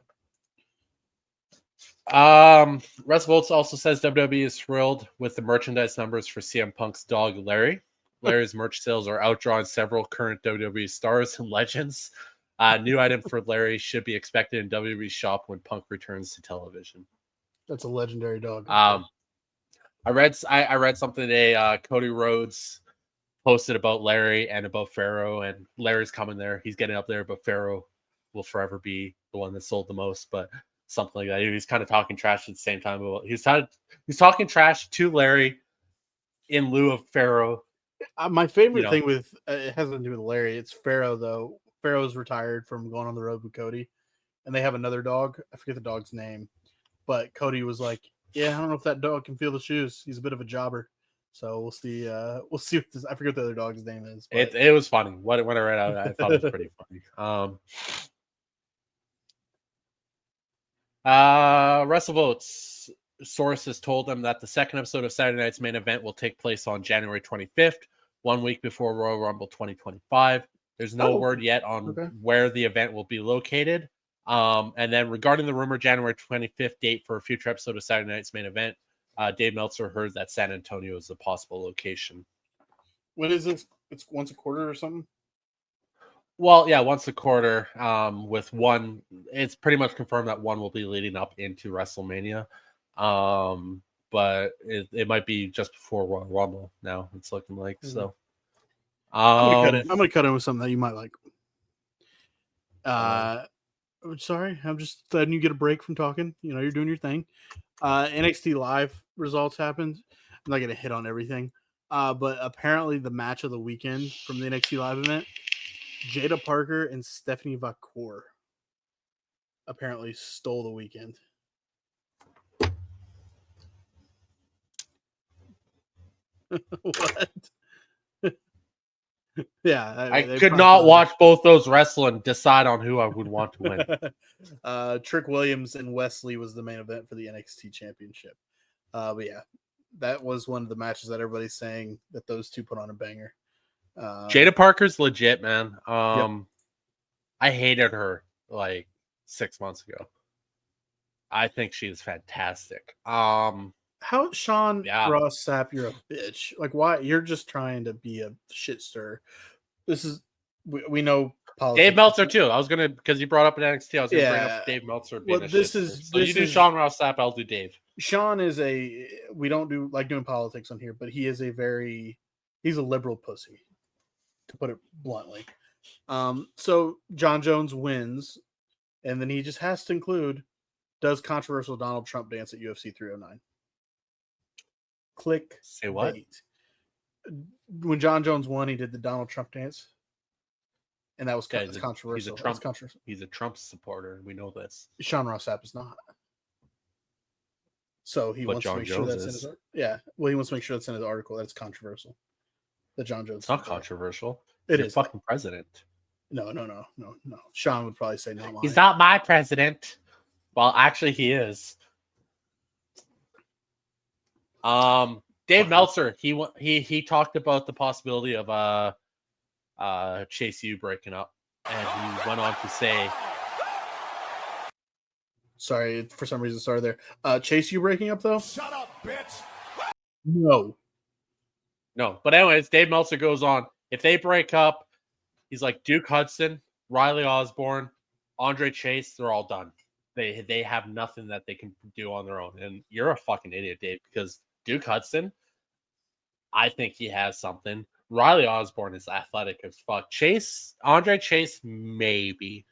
WrestleVotes also says WWE is thrilled with the merchandise numbers for CM Punk's dog Larry. Larry's merch sales are outdrawing several current WWE stars and legends. New item for Larry should be expected in WWE shop when Punk returns to television. That's a legendary dog. I read something today. Cody Rhodes posted about Larry and about Pharaoh, and Larry's coming there. He's getting up there, but Pharaoh will forever be the one that sold the most. But something like that. He's kind of talking trash at the same time. He's talking trash to Larry in lieu of Pharaoh. My favorite thing with it has nothing to do with Larry. It's Pharaoh though. Pharaoh's retired from going on the road with Cody, and they have another dog. I forget the dog's name, but Cody was like, "Yeah, I don't know if that dog can feel the shoes. He's a bit of a jobber." So we'll see. We'll see. What this, I forget what the other dog's name is. But... It was funny. When I read out, I thought it was pretty funny. WrestleVotes sources told them that the second episode of Saturday Night's Main Event will take place on January 25th, 1 week before Royal Rumble 2025. There's no word yet on where the event will be located. And then regarding the rumored January 25th date for a future episode of Saturday Night's Main Event, Dave Meltzer heard that San Antonio is a possible location. When is this? It's once a quarter or something? Well, yeah, once a quarter. With one, it's pretty much confirmed that one will be leading up into WrestleMania. But it might be just before Royal Rumble now. It's looking like so. I'm gonna cut in with something that you might like. Sorry, I'm just letting you get a break from talking. You know, you're doing your thing. NXT Live results happened. I'm not gonna hit on everything. But apparently the match of the weekend from the NXT Live event, Jada Parker and Stephanie Vacour apparently stole the weekend. What? Yeah, I could not watch both those wrestle and decide on who I would want to win. Trick Williams and Wesley was the main event for the NXT Championship. But yeah, that was one of the matches that everybody's saying that those two put on a banger. Jada Parker's legit, man. I I hated her like 6 months ago. I think she is fantastic. How Sean Yeah. Ross Sapp, you're a bitch. Like, why? You're just trying to be a shit stir. This is we know politics. Dave Meltzer too. I was gonna, because you brought up an NXT, I was gonna bring Yeah. up Dave Meltzer being Well, a this shit. is So you do this is Sean Ross Sapp, I'll do Dave. Sean is we don't do like doing politics on here, but he is he's a liberal pussy, to put it bluntly. So John Jones wins, and then he just has to include, does controversial Donald Trump dance at UFC 309? Click. Say what? Bait. When John Jones won, he did the Donald Trump dance, and that was controversial. He's a Trump. He's a Trump supporter. We know this. Sean Ross Sapp is not. So he wants John to make Jones sure that's is. in his Well, he wants to make sure that's in his article. That's controversial. The John Jones. It's not controversial. It He's is fucking president. No. Sean would probably say no. He's not my president. Well, actually, he is. Dave Meltzer. He talked about the possibility of Chase U breaking up, and he went on to say, sorry, for some reason started there. Chase U breaking up though? Shut up, bitch. No. But anyways, Dave Meltzer goes on. If they break up, he's like, Duke Hudson, Riley Osborne, Andre Chase, they're all done. They have nothing that they can do on their own. And you're a fucking idiot, Dave, because Duke Hudson, I think he has something. Riley Osborne is athletic as fuck. Andre Chase, maybe.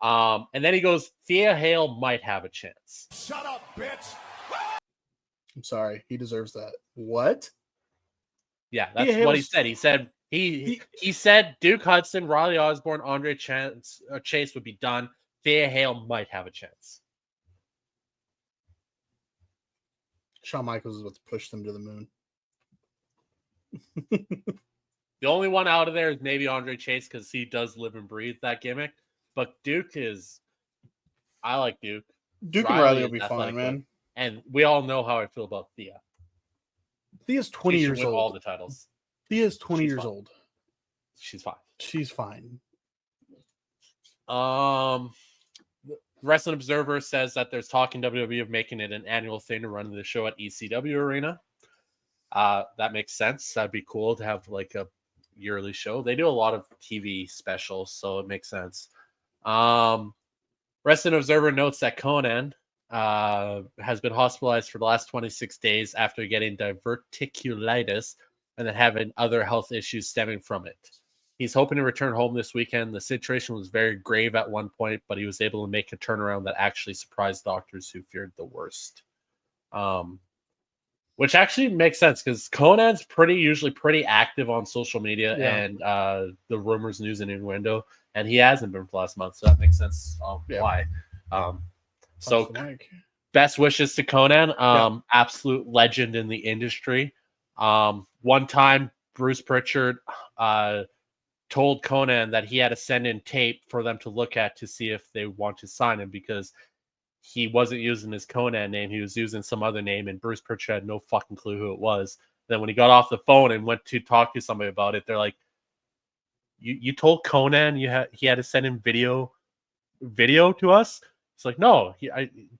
And then he goes, Thea Hale might have a chance. Shut up, bitch. I'm sorry. He deserves that. What? Yeah, that's what he said. He said he said Duke Hudson, Riley Osborne, Andre Chase would be done. Thea Hale might have a chance. Shawn Michaels is what pushed them to the moon. The only one out of there is maybe Andre Chase, because he does live and breathe that gimmick. But I like Duke. Duke and Riley will be fine, man. And we all know how I feel about Thea. Thea's 20 years old. All the titles. Thea's 20 years old. She's fine. She's fine. Wrestling Observer says that there's talk in WWE of making it an annual thing to run the show at ECW Arena. That makes sense. That'd be cool to have like a yearly show. They do a lot of TV specials, so it makes sense. Wrestling Observer notes that Conan has been hospitalized for the last 26 days after getting diverticulitis and then having other health issues stemming from it. He's hoping to return home this weekend. The situation was very grave at one point, but he was able to make a turnaround that actually surprised doctors who feared the worst. Which actually makes sense, because Conan's usually pretty active on social media and the rumors, news, and innuendo, and he hasn't been for the last month, so that makes sense why. So best wishes to Conan, absolute legend in the industry. One time, Bruce Pritchard told Conan that he had to send in tape for them to look at to see if they want to sign him, because he wasn't using his Conan name. He was using some other name, and Bruce Pritchard had no fucking clue who it was. Then when he got off the phone and went to talk to somebody about it, they're like, you told Conan he had to send in video to us? It's like, no,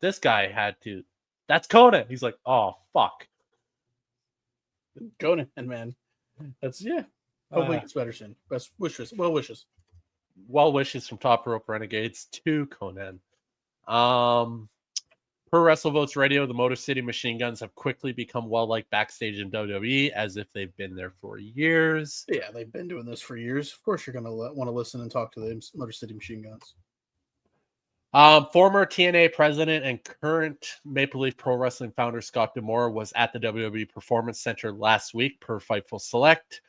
this guy had to. That's Conan. He's like, oh, fuck. Conan, man. That's, hopefully it gets better soon. Best wishes. Well wishes. Well wishes from Top Rope Renegades to Conan. Per WrestleVotes Radio, the Motor City Machine Guns have quickly become well-liked backstage in WWE, as if they've been there for years. Yeah, they've been doing this for years. Of course you're going to want to listen and talk to the Motor City Machine Guns. Former TNA president and current Maple Leaf Pro Wrestling founder Scott D'Amore was at the WWE Performance Center last week per Fightful Select.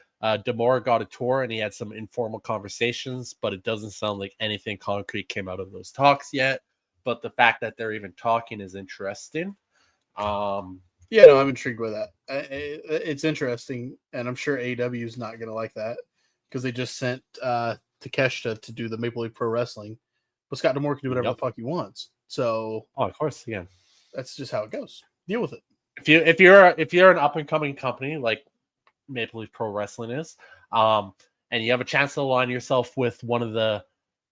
D'Amore got a tour and he had some informal conversations, but it doesn't sound like anything concrete came out of those talks yet. But the fact that they're even talking is interesting. I'm intrigued by that. It's interesting, and I'm sure AEW is not going to like that, because they just sent Takeshita to do the Maple Leaf Pro Wrestling, but Scott D'Amore can do whatever the fuck he wants. So, of course, yeah, that's just how it goes. Deal with it. If you're an up and coming company like Maple Leaf Pro Wrestling is, and you have a chance to align yourself with one of the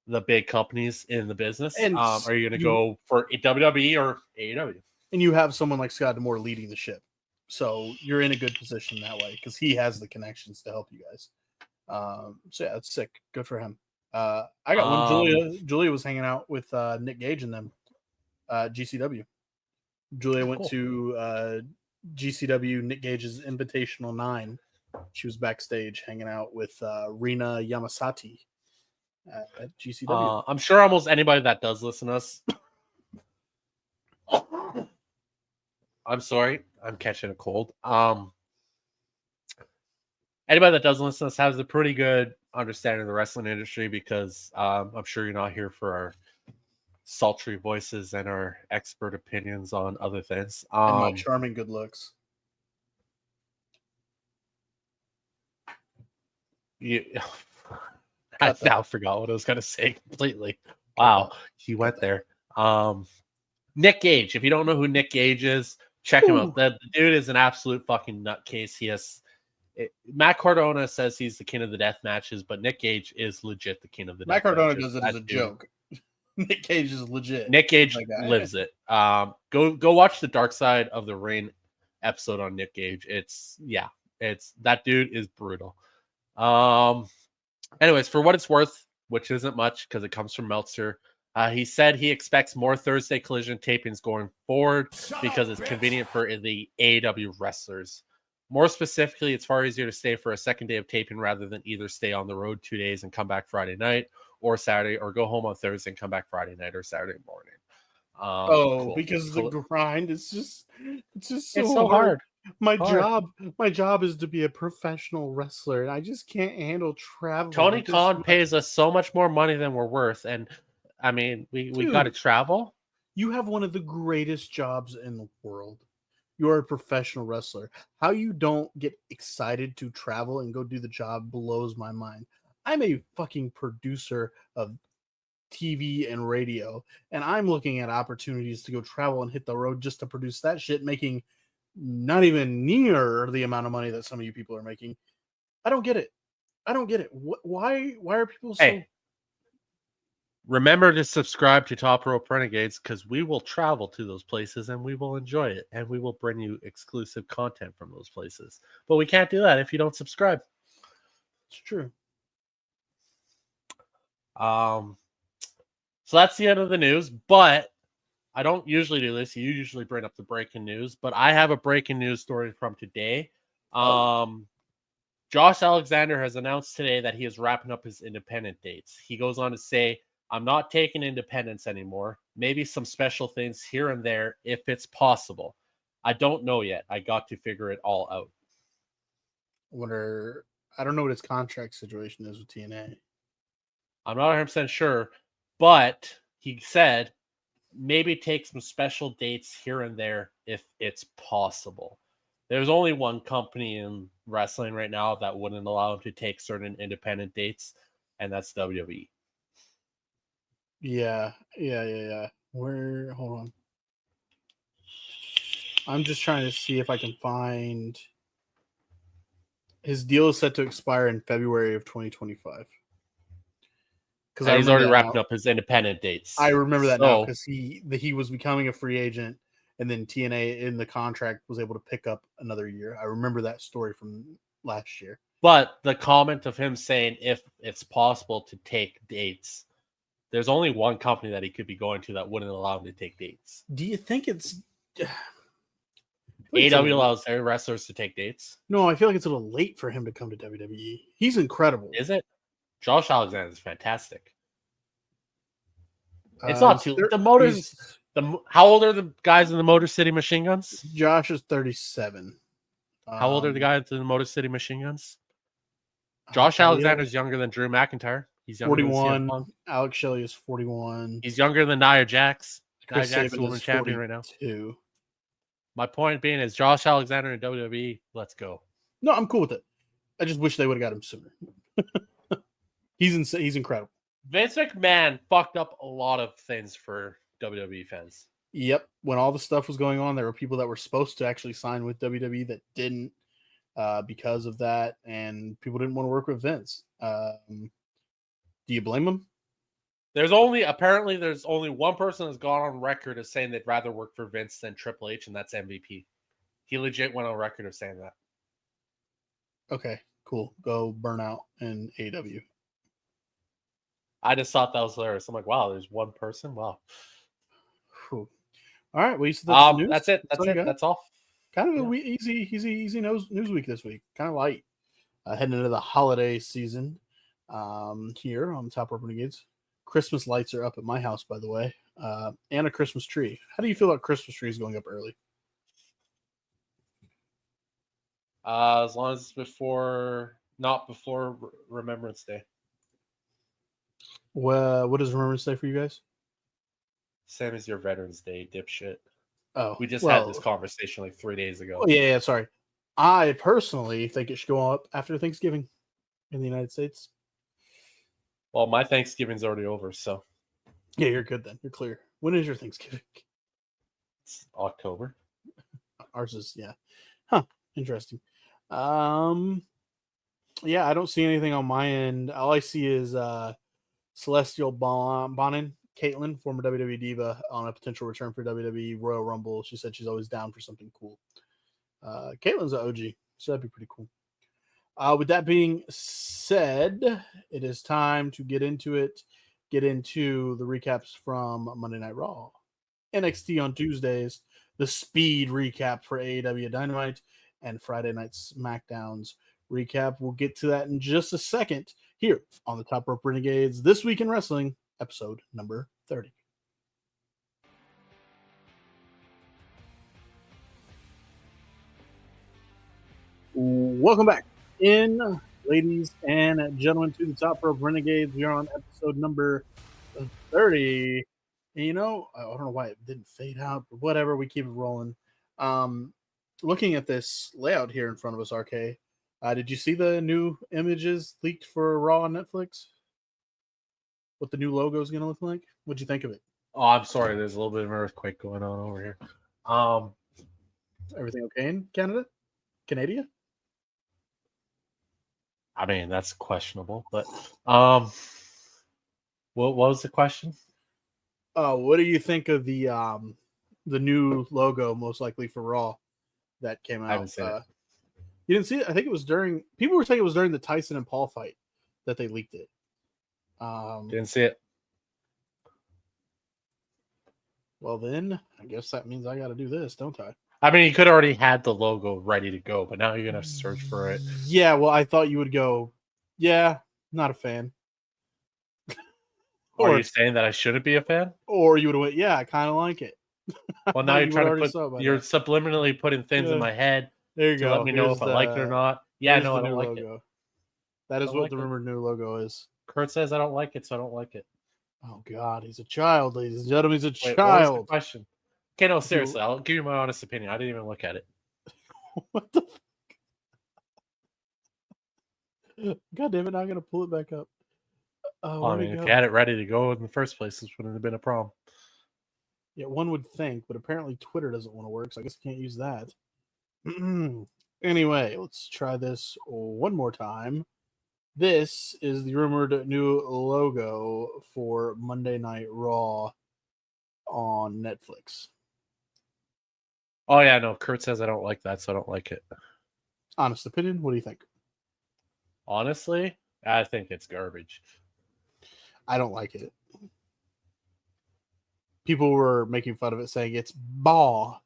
the big companies in the business. And Are you going to go for WWE or AEW? And you have someone like Scott D'Amore leading the ship, so you're in a good position that way because he has the connections to help you guys. So yeah, that's sick. Good for him. I got one. Julia was hanging out with Nick Gage and them. GCW. Julia went Cool. to GCW Nick Gage's Invitational 9. She was backstage hanging out with Rina Yamasaki at GCW. I'm sure almost anybody that does listen to us. I'm sorry, I'm catching a cold. Anybody that doesn't listen to us has a pretty good understanding of the wrestling industry because I'm sure you're not here for our sultry voices and our expert opinions on other things. And my charming good looks. I now forgot what I was going to say completely. Wow, he went there. Nick Gage. If you don't know who Nick Gage is, check him out. The dude is an absolute fucking nutcase. Matt Cardona says he's the king of the death matches, but Nick Gage is legit the king of the Matt death Cardona matches. does it as a joke. Nick Gage is legit. Nick Gage lives it. Go watch the Dark Side of the Ring episode on Nick Gage. It's that dude is brutal. Anyways, for what it's worth, which isn't much because it comes from Meltzer, he said he expects more Thursday Collision tapings going forward because it's convenient for the AEW wrestlers. More specifically, it's far easier to stay for a second day of taping rather than either stay on the road 2 days and come back Friday night or Saturday, or go home on Thursday and come back Friday night or Saturday morning. Cool. Because the grind is it's so hard. My job is to be a professional wrestler, and I just can't handle travel. Tony Khan pays us so much more money than we're worth, and I mean, we got to travel. You have one of the greatest jobs in the world. You're a professional wrestler. How you don't get excited to travel and go do the job blows my mind. I'm a fucking producer of TV and radio, and I'm looking at opportunities to go travel and hit the road just to produce that shit, making not even near the amount of money that some of you people are making. I don't get it. Why are people so... Hey, remember to subscribe to Top Rope Renegades because we will travel to those places and we will enjoy it and we will bring you exclusive content from those places. But we can't do that if you don't subscribe. It's true. So that's the end of the news, but I don't usually do this. You usually bring up the breaking news, but I have a breaking news story from today. Josh Alexander has announced today that he is wrapping up his independent dates. He goes on to say, I'm not taking independence anymore. Maybe some special things here and there if it's possible. I don't know yet. I got to figure it all out. I don't know what his contract situation is with TNA. I'm not 100% sure, but he said maybe take some special dates here and there if it's possible. There's only one company in wrestling right now that wouldn't allow him to take certain independent dates, and that's WWE. Yeah. Hold on. I'm just trying to see if I can find... His deal is set to expire in February of 2025. Because he's already wrapping up his independent dates. I remember that now because he was becoming a free agent, and then TNA in the contract was able to pick up another year. I remember that story from last year. But the comment of him saying if it's possible to take dates, there's only one company that he could be going to that wouldn't allow him to take dates. Do you think it's... AEW allows their wrestlers to take dates? No, I feel like it's a little late for him to come to WWE. He's incredible. Is it? Josh Alexander is fantastic. It's not too... The Motors... How old are the guys in the Motor City Machine Guns? Josh is 37. How old are the guys in the Motor City Machine Guns? Josh Alexander's younger than Drew McIntyre. He's younger 41. Than Alex Shelley is 41. He's younger than Nia Jax. Chris Nia Jax is Sabin women's champion right now. My point being is Josh Alexander in WWE. Let's go. No, I'm cool with it. I just wish they would have got him sooner. He's incredible. Vince McMahon fucked up a lot of things for WWE fans. Yep. When all the stuff was going on, there were people that were supposed to actually sign with WWE that didn't because of that, and people didn't want to work with Vince. Do you blame him? There's only one person that's gone on record as saying they'd rather work for Vince than Triple H, and that's MVP. He legit went on record of saying that. Okay, cool. Go burn out in AEW. I just thought that was hilarious. I'm like, wow, there's one person. Wow. Whew. All right, well, you said that's the news. That's it. all you got? That's all. Kind of a easy news week this week. Kind of light. Heading into the holiday season here on Top Rope Renegades. Christmas lights are up at my house, by the way, and a Christmas tree. How do you feel about Christmas trees going up early? As long as it's not before Remembrance Day. Well, what is Remembrance Day for you guys? Same as your Veterans Day, dipshit. Oh, we just had this conversation like 3 days ago. Oh, yeah, sorry. I personally think it should go up after Thanksgiving in the United States. Well, my Thanksgiving's already over, so. Yeah, you're good then. You're clear. When is your Thanksgiving? It's October. Ours is, yeah. Huh. Interesting. Yeah, I don't see anything on my end. All I see is Celestial Bonin, Caitlyn, former WWE Diva, on a potential return for WWE Royal Rumble. She said she's always down for something cool. Caitlyn's an OG, so that'd be pretty cool. With that being said, it is time to get into it. Get into the recaps from Monday Night Raw, NXT on Tuesdays, the speed recap for AEW Dynamite, and Friday Night SmackDown's recap. We'll get to that in just a second here on the Top Rope Renegades This Week in Wrestling, episode number 30. Welcome back in, ladies and gentlemen, to the Top Rope Renegades. We are on episode number 30. And I don't know why it didn't fade out, but whatever, we keep it rolling. Looking at this layout here in front of us, RK, did you see the new images leaked for Raw on Netflix? What the new logo is going to look like? What'd you think of it? Oh, I'm sorry. There's a little bit of an earthquake going on over here. Everything okay in Canada? Canada? I mean, that's questionable, but what was the question? What do you think of the new logo, most likely for Raw, that came out? I haven't seen it. You didn't see it? I think it was during. People were saying it was during the Tyson and Paul fight that they leaked it. Didn't see it. Well, then I guess that means I got to do this, don't I? I mean, you could already had the logo ready to go, but now you're gonna search for it. Yeah, well, I thought you would go. Yeah, not a fan. Are you saying that I shouldn't be a fan? Or you would have went, yeah, I kind of like it. Well, now you're trying to put. You're subliminally putting things in my head. There you to go. let me know if I like it or not. Yeah, no, I don't like it. That is what the rumored new logo is. Kurt says I don't like it, so I don't like it. Oh God, he's a child, ladies and gentlemen. He's a child. What was the question? Okay, no, seriously, I'll give you my honest opinion. I didn't even look at it. What the fuck? God damn it, now I'm gonna pull it back up. I mean, if you had it ready to go in the first place, this wouldn't have been a problem. Yeah, one would think, but apparently Twitter doesn't want to work, so I guess I can't use that. Anyway, let's try this one more time. This is the rumored new logo for Monday Night Raw on Netflix. Oh, yeah, no, Kurt says I don't like that, so I don't like it. Honest opinion, what do you think? Honestly, I think it's garbage. I don't like it. People were making fun of it, saying it's "baw"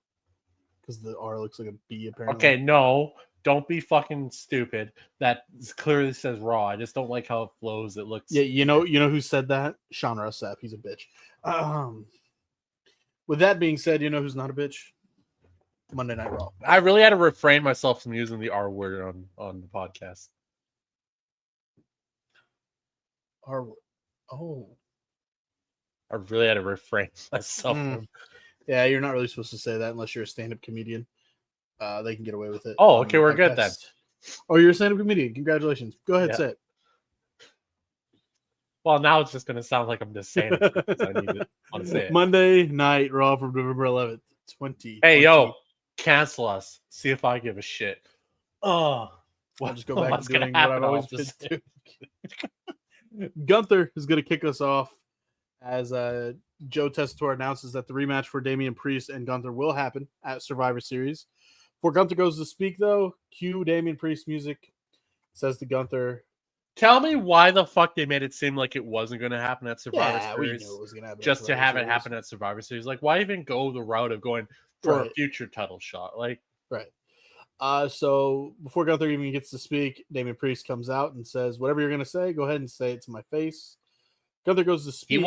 because the R looks like a B. Apparently. Okay, no, don't be fucking stupid. That clearly says Raw. I just don't like how it flows. It looks. Yeah, you know who said that? Sean Ross Sapp. He's a bitch. With that being said, you know who's not a bitch? Monday Night Raw. I really had to refrain myself from using the R word on the podcast. R word. Oh. I really had to refrain myself from. Yeah, you're not really supposed to say that unless you're a stand-up comedian. They can get away with it. Oh, okay, we're good then. Oh, you're a stand-up comedian. Congratulations. Go ahead, say it. Well, now it's just going to sound like I'm just saying it because I want to say it. Monday Night Raw from November 11th, 2020. Hey, yo, cancel us. See if I give a shit. Oh, I'll just go back to doing what I've always been doing. Gunther is going to kick us off. as Joe Tessitore announces that the rematch for Damian Priest and Gunther will happen at Survivor Series. Before Gunther goes to speak, though, cue Damian Priest music. Says to Gunther, Tell me why the fuck they made it seem like it wasn't going to happen at Survivor "Yeah, we knew Series it was gonna happen." just to have it happen at Survivor Series. Like, why even go the route of going for a future title shot? Like, right. So before Gunther even gets to speak, Damian Priest comes out and says, "Whatever you're gonna say, go ahead and say it to my face." Gunther goes to speak.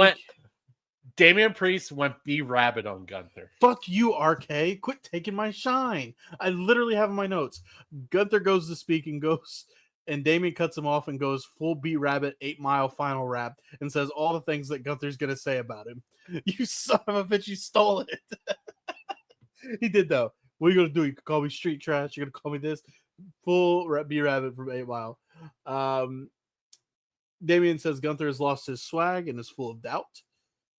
Damian Priest went B-Rabbit on Gunther. Fuck you, RK. Quit taking my shine. I literally have in my notes. Gunther goes to speak and Damian cuts him off and goes full B-Rabbit 8 Mile final rap and says all the things that Gunther's gonna say about him. You son of a bitch, you stole it. He did though. What are you gonna do? You can call me street trash. You're gonna call me this. Full B-Rabbit from 8 Mile. Damian says Gunther has lost his swag and is full of doubt.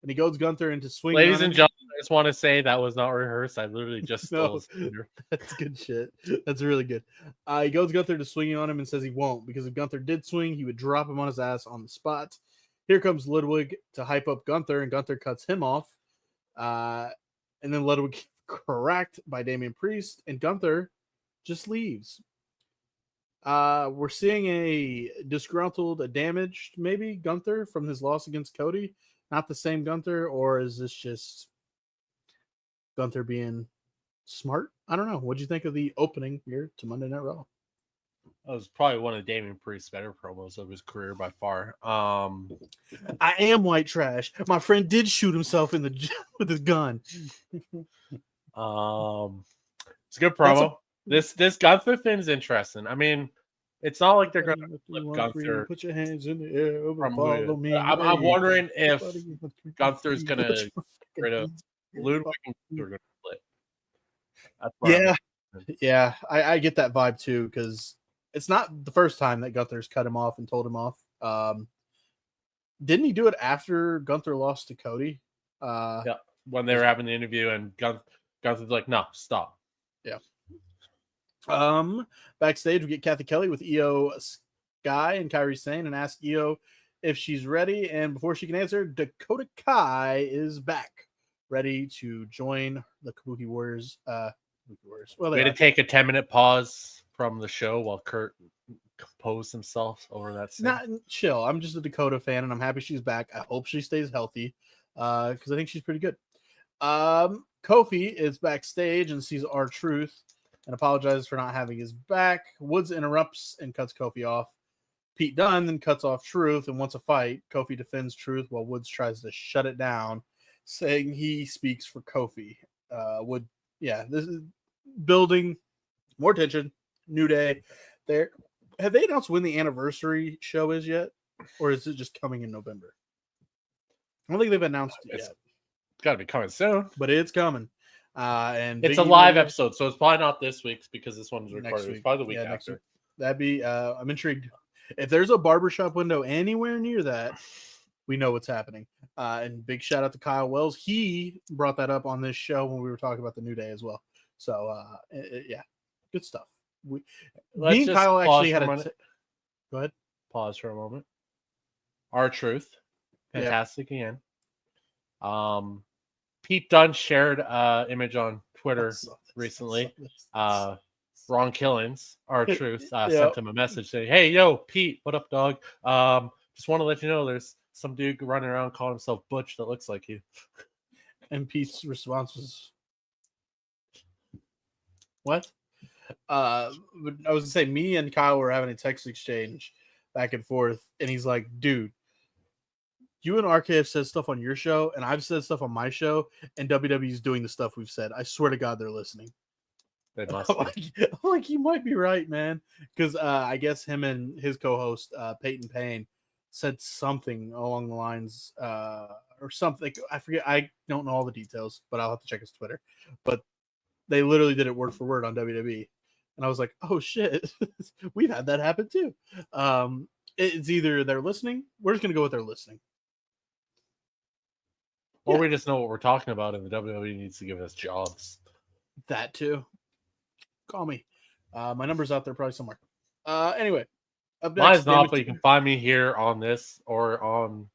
And he goes Gunther into swinging. Ladies and gentlemen, I just want to say that was not rehearsed. I literally just stole his thunder. That's good shit. That's really good. He goes Gunther to swinging on him and says he won't, because if Gunther did swing, he would drop him on his ass on the spot. Here comes Ludwig to hype up Gunther, and Gunther cuts him off. And then Ludwig cracked by Damian Priest, and Gunther just leaves. We're seeing a disgruntled, a damaged, maybe, Gunther from his loss against Cody. Not the same Gunther, or is this just Gunther being smart? I don't know. What'd you think of the opening here to Monday Night Raw? That was probably one of Damian Priest's better promos of his career by far. I am white trash. My friend did shoot himself in the with his gun. It's a good promo. This Gunther thing is interesting. I mean, it's not like they're going to flip Gunther. Put your hands in the air and follow me. I'm wondering if Gunther's going to get rid of Ludwig and Gunther are going to split. Yeah. I get that vibe too, because it's not the first time that Gunther's cut him off and told him off. Didn't he do it after Gunther lost to Cody? Yeah, when they were having the interview, and Gunther's like, "No, stop." Yeah. Backstage, we get Kathy Kelly with Io Sky and Kairi Sane and ask Io if she's ready. And before she can answer, Dakota Kai is back, ready to join the Kabuki Warriors. Well, we had to take a 10-minute pause from the show while Kurt composed himself over that scene. Not chill. I'm just a Dakota fan, and I'm happy she's back. I hope she stays healthy, because I think she's pretty good. Kofi is backstage and sees R-Truth and apologizes for not having his back. Woods interrupts and cuts Kofi off. Pete Dunne then cuts off Truth and wants a fight. Kofi defends Truth while Woods tries to shut it down, saying he speaks for Kofi. This is building more tension. New Day. Have they announced when the anniversary show is yet? Or is it just coming in November? I don't think they've announced it yet. It's got to be coming soon. But it's coming. And it's a live episode, so it's probably not this week's because this one's recorded. It's probably the week after. That'd be I'm intrigued. If there's a barbershop window anywhere near that, we know what's happening. And big shout out to Kyle Wells. He brought that up on this show when we were talking about the New Day as well. So good stuff. Me and Kyle actually had a go ahead. Pause for a moment. R-Truth. Fantastic again. Pete Dunne shared image on Twitter recently. Ron Killings, R-Truth, sent him a message saying, "Hey, yo, Pete, what up, dog? Just want to let you know there's some dude running around calling himself Butch that looks like you." And Pete's response was, "What?" I was gonna say, me and Kyle were having a text exchange back and forth, and he's like, "Dude, you and RK have said stuff on your show, and I've said stuff on my show, and WWE's doing the stuff we've said. I swear to God, they're listening." They must be. I'm like, you might be right, man. Because I guess him and his co-host, Peyton Payne, said something along the lines, or something. I forget. I don't know all the details, but I'll have to check his Twitter. But they literally did it word for word on WWE. And I was like, oh, shit. We've had that happen, too. It's either they're listening. We're just going to go with they're listening. Or we just know what we're talking about, and the WWE needs to give us jobs. That, too. Call me. My number's out there probably somewhere. Anyway. Mine's not, but you can find me here on this or on...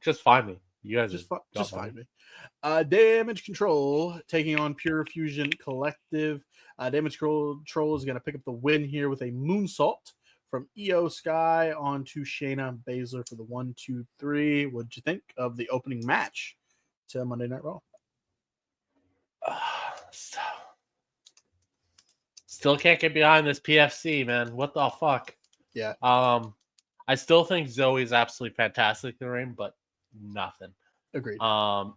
Just find me. You guys just got find money. me. Damage Control taking on Pure Fusion Collective. Damage Control is going to pick up the win here with a moonsault from Io Sky onto Shayna Baszler for the 1, 2, 3. What'd you think of the opening match to Monday Night Raw? Still can't get behind this PFC, man. What the fuck? Yeah. I still think Zoe's absolutely fantastic in the ring, but nothing. Agreed.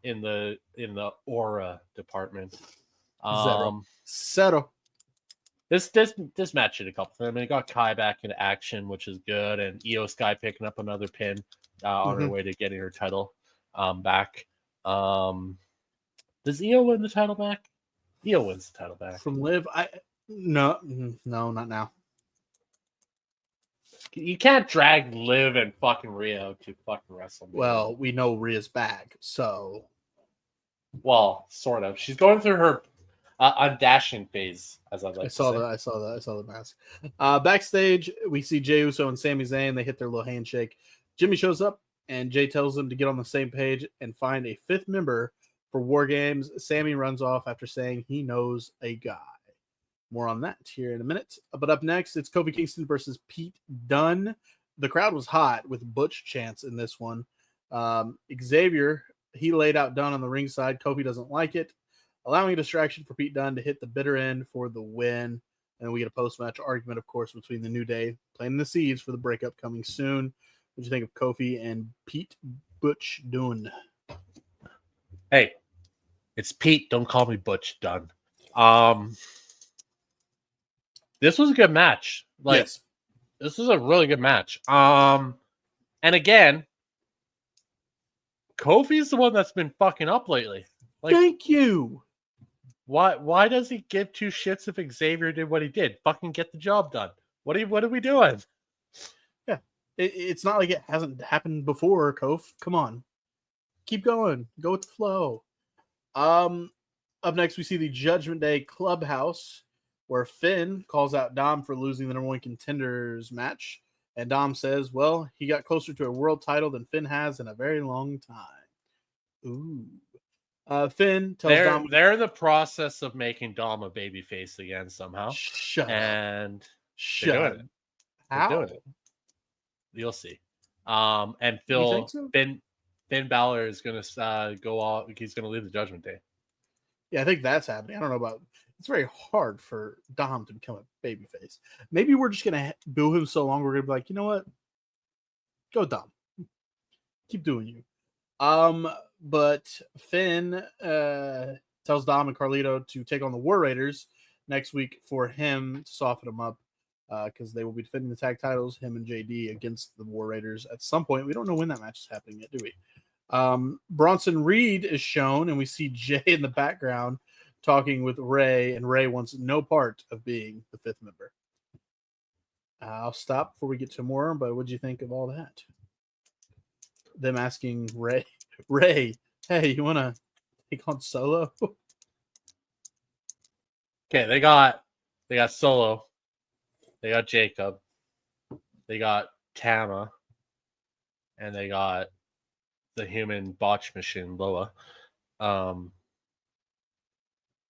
In the aura department. Zero. This match did a couple things. I mean, it got Kai back into action, which is good, and Io Sky picking up another pin on her way to getting her title back. Does Io win the title back? Io wins the title back. From Liv? No, not now. You can't drag Liv and fucking Rio to fucking WrestleMania. Well, we know Rhea's back, so. Well, sort of. She's going through her undashing phase, as I'd like to say. I saw the mask. Backstage, we see Jey Uso and Sami Zayn. They hit their little handshake. Jimmy shows up, and Jey tells them to get on the same page and find a fifth member for War Games. Sami runs off after saying he knows a guy. More on that here in a minute. But up next, it's Kofi Kingston versus Pete Dunne. The crowd was hot with Butch chants in this one. Xavier, he laid out Dunne on the ringside. Kofi doesn't like it, allowing a distraction for Pete Dunne to hit the bitter end for the win. And we get a post-match argument, of course, between the New Day, planting the seeds for the breakup coming soon. What do you think of Kofi and Pete Butch Dunne? Hey, it's Pete. Don't call me Butch Dunne. This was a good match. Yes. This was a really good match. And again, Kofi's the one that's been fucking up lately. Thank you. Why does he give two shits if Xavier did what he did? Fucking get the job done. What are we doing? Yeah. It's not like it hasn't happened before, Kof. Come on. Keep going. Go with the flow. Up next, we see the Judgment Day Clubhouse, where Finn calls out Dom for losing the number 1 contenders match. And Dom says, well, he got closer to a world title than Finn has in a very long time. Ooh. Finn tells Dom... They're in the process of making Dom a babyface again somehow. Shut up. How? They're doing it. You'll see. And Phil... So? Finn Balor is going to go off. He's going to leave the Judgment Day. Yeah, I think that's happening. I don't know about... It's very hard for Dom to become a babyface. Maybe we're just going to boo him so long we're going to be like, you know what? Go Dom. Keep doing you. But Finn tells Dom and Carlito to take on the War Raiders next week for him to soften them up because they will be defending the tag titles, him and JD, against the War Raiders at some point. We don't know when that match is happening yet, do we? Bronson Reed is shown, and we see Jay in the background talking with Ray, and Ray wants no part of being the fifth member. I'll stop before we get to more, but what do you think of all that? Them asking Ray, hey, you want to take on Solo? Okay, they got Solo, they got Jacob, they got Tama, and they got the human botch machine, Loa.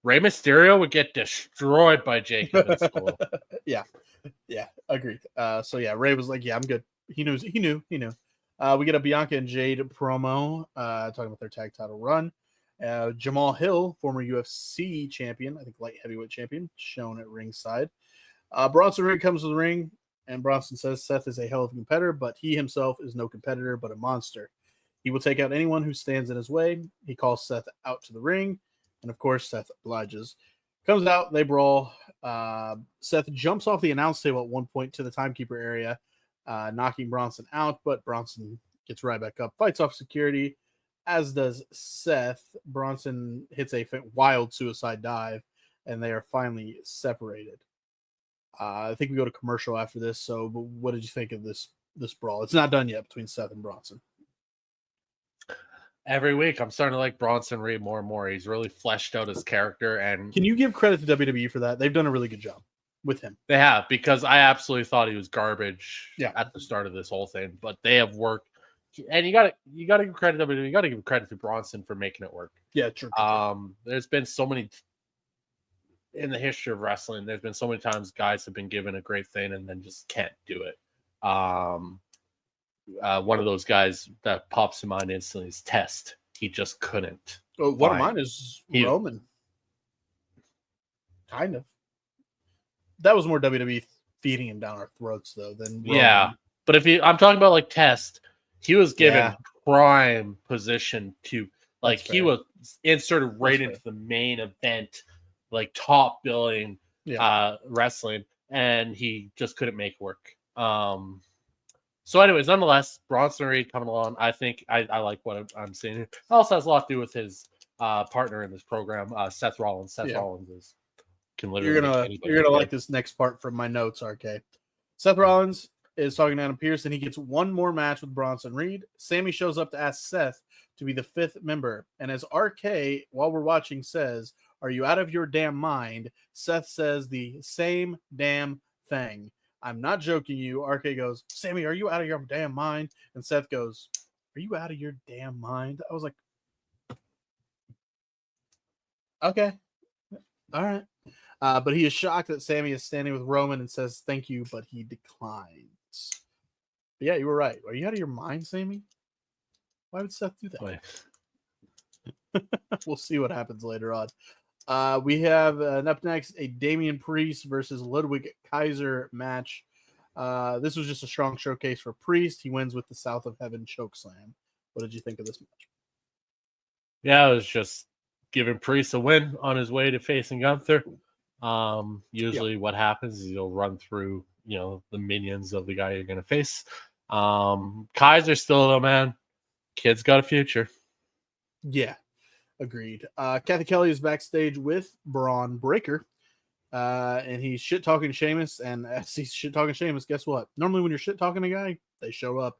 Rey Mysterio would get destroyed by Jacob and Solo. Yeah, agreed. So yeah, Ray was like, yeah, I'm good. He knew. We get a Bianca and Jade promo talking about their tag title run. Jamal Hill, former UFC champion, I think light heavyweight champion, shown at ringside. Bronson Reed comes to the ring, and Bronson says Seth is a hell of a competitor, but he himself is no competitor, but a monster. He will take out anyone who stands in his way. He calls Seth out to the ring, and of course, Seth obliges. Comes out, they brawl. Seth jumps off the announce table at one point to the timekeeper area, knocking Bronson out, but Bronson gets right back up, fights off security, as does Seth. Bronson hits a wild suicide dive, and they are finally separated. I think we go to commercial after this, so but what did you think of this brawl? It's not done yet between Seth and Bronson. Every week, I'm starting to like Bronson Reed more and more. He's really fleshed out his character. And can you give credit to WWE for that? They've done a really good job with him. They have, because I absolutely thought he was garbage at the start of this whole thing. But they have worked and you gotta give credit to WWE. You gotta give credit to Bronson for making it work. Yeah, true. There's been so many in the history of wrestling. There's been so many times guys have been given a great thing and then just can't do it. One of those guys that pops in mind instantly is Test. He just couldn't. Oh, one of mine is Roman. Kind of. That was more WWE feeding him down our throats, though, than Roman. Yeah, but I'm talking about like Test, he was given prime position to he was inserted right into the main event, like top billing wrestling, and he just couldn't make it work. So, anyways, nonetheless, Bronson Reed coming along. I think I like what I'm seeing here. It also has a lot to do with his partner in this program, Seth Rollins. Seth Rollins can literally you're gonna like this next part from my notes, RK. Seth Rollins is talking to Adam Pearce, and he gets one more match with Bronson Reed. Sammy shows up to ask Seth to be the 5th member, and as RK, while we're watching, says, "Are you out of your damn mind?" Seth says the same damn thing. "I'm not joking you." RK goes, "Sammy, are you out of your damn mind?" And Seth goes, "Are you out of your damn mind?" I was like, okay, all right. But he is shocked that Sammy is standing with Roman and says thank you, but he declines. But yeah, you were right. Are you out of your mind, Sammy? Why would Seth do that? We'll see what happens later on. We have up next a Damian Priest versus Ludwig Kaiser match. This was just a strong showcase for Priest. He wins with the South of Heaven chokeslam. What did you think of this match? Yeah, it was just giving Priest a win on his way to facing Gunther. Usually what happens is he'll run through, the minions of the guy you're going to face. Kaiser still, though, man. Kid's got a future. Yeah, agreed. Kathy Kelly is backstage with Braun Breaker. And he's shit talking Sheamus, and as he's shit talking Sheamus, guess what? Normally, when you're shit talking a guy, they show up.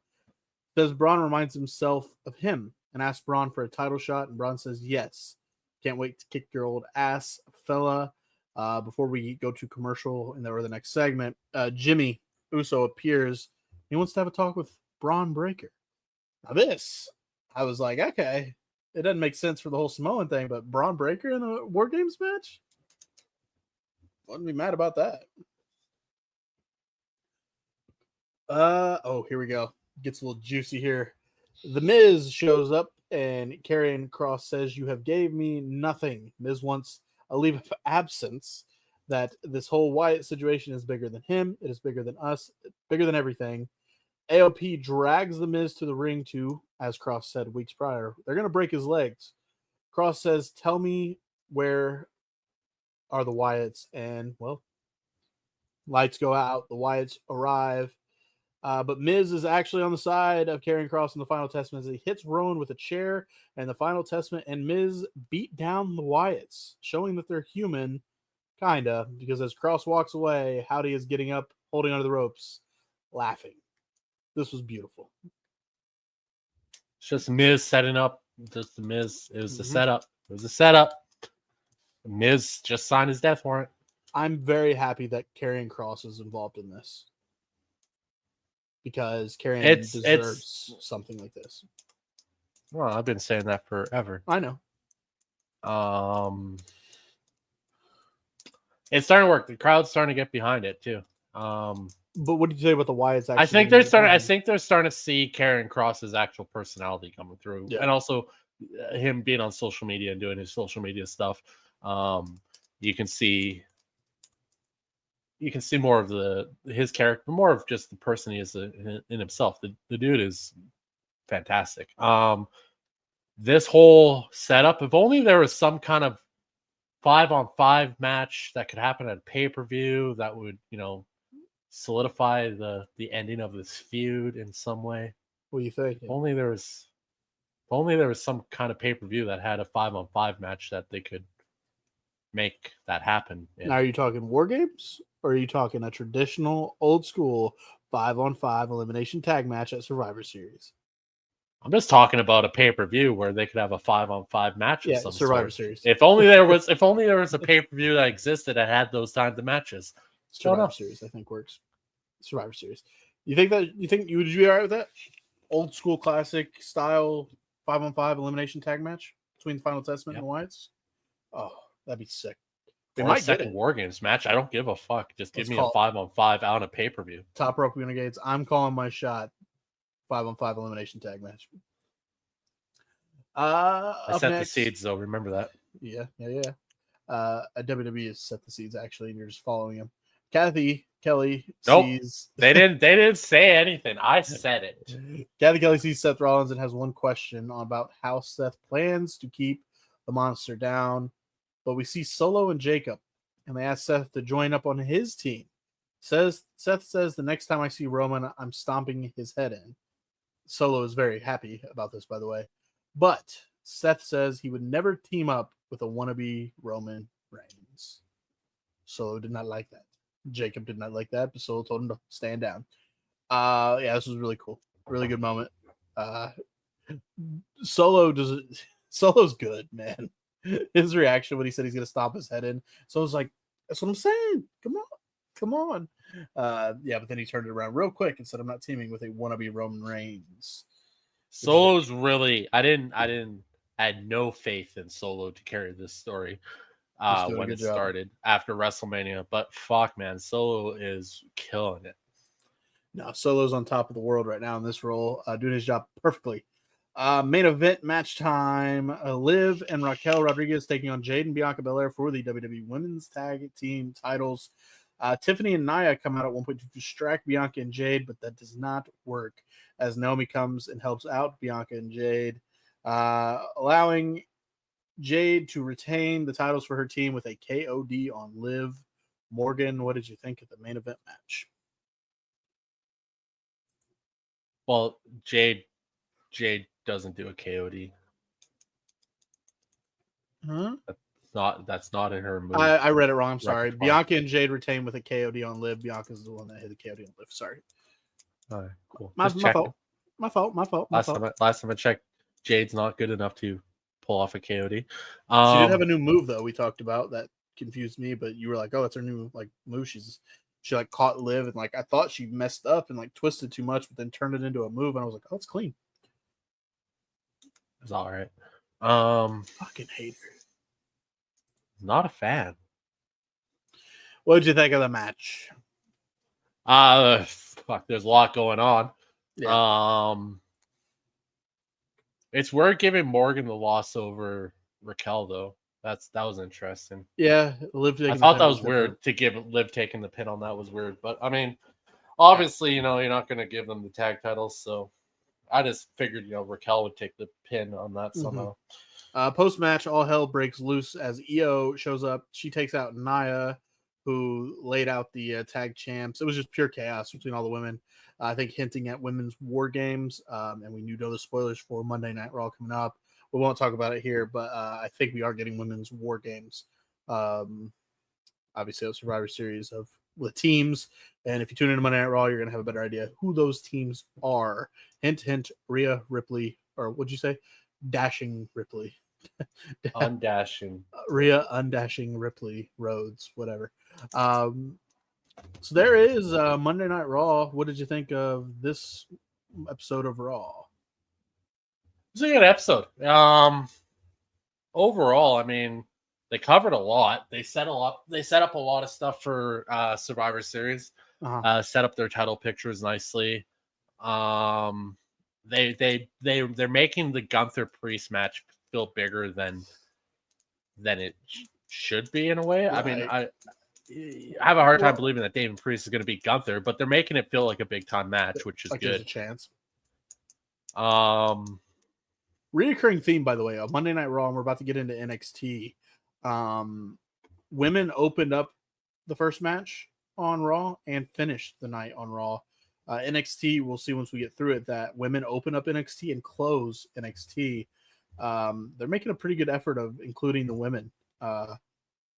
Says Braun reminds himself of him and asks Braun for a title shot, and Braun says yes. Can't wait to kick your old ass, fella. Before we go to commercial and the next segment, Jimmy Uso appears. He wants to have a talk with Braun Breaker. Now this, I was like, okay, it doesn't make sense for the whole Samoan thing, but Braun Breaker in a War Games match? Wouldn't be mad about that. Here we go. Gets a little juicy here. The Miz shows up and Karrion Kross says, "You have gave me nothing." Miz wants a leave of absence, that this whole Wyatt situation is bigger than him. It is bigger than us, bigger than everything. AOP drags the Miz to the ring too, as Kross said weeks prior. They're going to break his legs. Kross says, "Tell me where are the Wyatts," and well, lights go out. The Wyatts arrive, but Miz is actually on the side of Karrion Kross in the Final Testament as he hits Rowan with a chair, and the Final Testament and Miz beat down the Wyatts, showing that they're human, kinda, because as Kross walks away, Howdy is getting up, holding onto the ropes, laughing. This was beautiful. It's just Miz setting up. Just the Miz. It was the setup. It was a setup. Miz just signed his death warrant. I'm very happy that Karrion Kross is involved in this, because Karrion deserves something like this. Well, I've been saying that forever. I know. It's starting to work. The crowd's starting to get behind it too. But what did you say about the Wyatts? Actually, I think they're starting to see Karrion Kross's actual personality coming through, and also him being on social media and doing his social media stuff. You can see more of his character, more of just the person he is in himself. The dude is fantastic. This whole setup, if only there was some kind of 5-on-5 match that could happen at a pay-per-view that would, solidify the ending of this feud in some way. What do you think? If only there was some kind of pay-per-view that had a 5-on-5 match that they could make that happen. Now, are you talking War Games, or are you talking a traditional, old school 5-on-5 elimination tag match at Survivor Series? I'm just talking about a pay-per-view where they could have a 5-on-5 match of some Survivor sort. Series. If only there was a pay-per-view that existed that had those kinds of matches. Survivor Series, I think, works. Survivor Series. Would you be all right with that? old school classic style 5-on-5 elimination tag match between the Final Testament and the Wyatts. Oh, that'd be sick. We Or a might get second it. War Games match. I don't give a fuck. Just give Let's me call a it. 5-on-5 out of pay-per-view. Top Rope Renegades. I'm calling my shot. 5-on-5 elimination tag match. I Up set next, the seeds, though. Remember that. Yeah. WWE has set the seeds actually, and you're just following him. Kathy Kelly Nope. sees They didn't say anything. I said it. Kathy Kelly sees Seth Rollins and has one question about how Seth plans to keep the monster down. But we see Solo and Jacob, and they ask Seth to join up on his team. Seth says the next time I see Roman, I'm stomping his head in. Solo is very happy about this, by the way. But Seth says he would never team up with a wannabe Roman Reigns. Solo did not like that. Jacob did not like that, but Solo told him to stand down. Yeah, this was really cool. Really good moment. Solo's good, man. His reaction when he said he's gonna stomp his head in. So I was like, that's what I'm saying. Come on. Yeah, but then he turned it around real quick and said, I'm not teaming with a wannabe Roman Reigns. Solo's really I had no faith in Solo to carry this story when it started after WrestleMania. But fuck, man, Solo is killing it. No, Solo's on top of the world right now in this role, doing his job perfectly. Main event match time. Liv and Raquel Rodriguez taking on Jade and Bianca Belair for the WWE Women's Tag Team titles. Tiffany and Nia come out at one point to distract Bianca and Jade, but that does not work as Naomi comes and helps out Bianca and Jade, allowing Jade to retain the titles for her team with a KOD on Liv. Morgan, what did you think of the main event match? Well, Jade doesn't do a KOD. Huh? That's not in her move. I read it wrong. I'm sorry. Repertoire. Bianca and Jade retain with a KOD on Liv. Bianca's the one that hit the KOD on Liv. Sorry. All right, cool. My fault. My fault. Last time I checked, Jade's not good enough to pull off a KOD. She did have a new move though. We talked about that confused me, but you were like, "Oh, that's her new like move." She like caught Liv and like I thought she messed up and like twisted too much, but then turned it into a move, and I was like, "Oh, it's clean." It's all right. Fucking hate her. Not a fan. What did you think of the match? Fuck. There's a lot going on. Yeah. It's weird giving Morgan the loss over Raquel though. That was interesting. Yeah, Liv. I thought that was weird to give Liv taking the pin on that was weird, but I mean, obviously, you're not going to give them the tag titles, so I just figured Raquel would take the pin on that somehow. Post match, all hell breaks loose as Io shows up. She takes out Nia, who laid out the tag champs. It was just pure chaos between all the women. I think hinting at women's war games, and we know the spoilers for Monday Night Raw coming up. We won't talk about it here, but I think we are getting women's war games. Obviously, a Survivor Series with teams, and if you tune into Monday Night Raw, you're gonna have a better idea who those teams are. Hint, hint. Rhea Ripley, or what'd you say? Dashing Ripley. Undashing. Rhea Undashing Ripley Rhodes, whatever. So there is Monday Night Raw. What did you think of this episode of Raw? It was a good episode. Overall, I mean, they covered a lot. They set up a lot of stuff for Survivor Series. Set up their title pictures nicely. They're making the Gunther Priest match feel bigger than it should be in a way. Right. I mean, I have a hard time believing that Damon Priest is going to beat Gunther, but they're making it feel like a big time match, which is like good. There's a chance. Reoccurring theme, by the way, of Monday Night Raw, and we're about to get into NXT. Women opened up the first match on Raw and finished the night on Raw. NXT, we'll see once we get through it, that women open up NXT and close NXT. They're making a pretty good effort of including the women a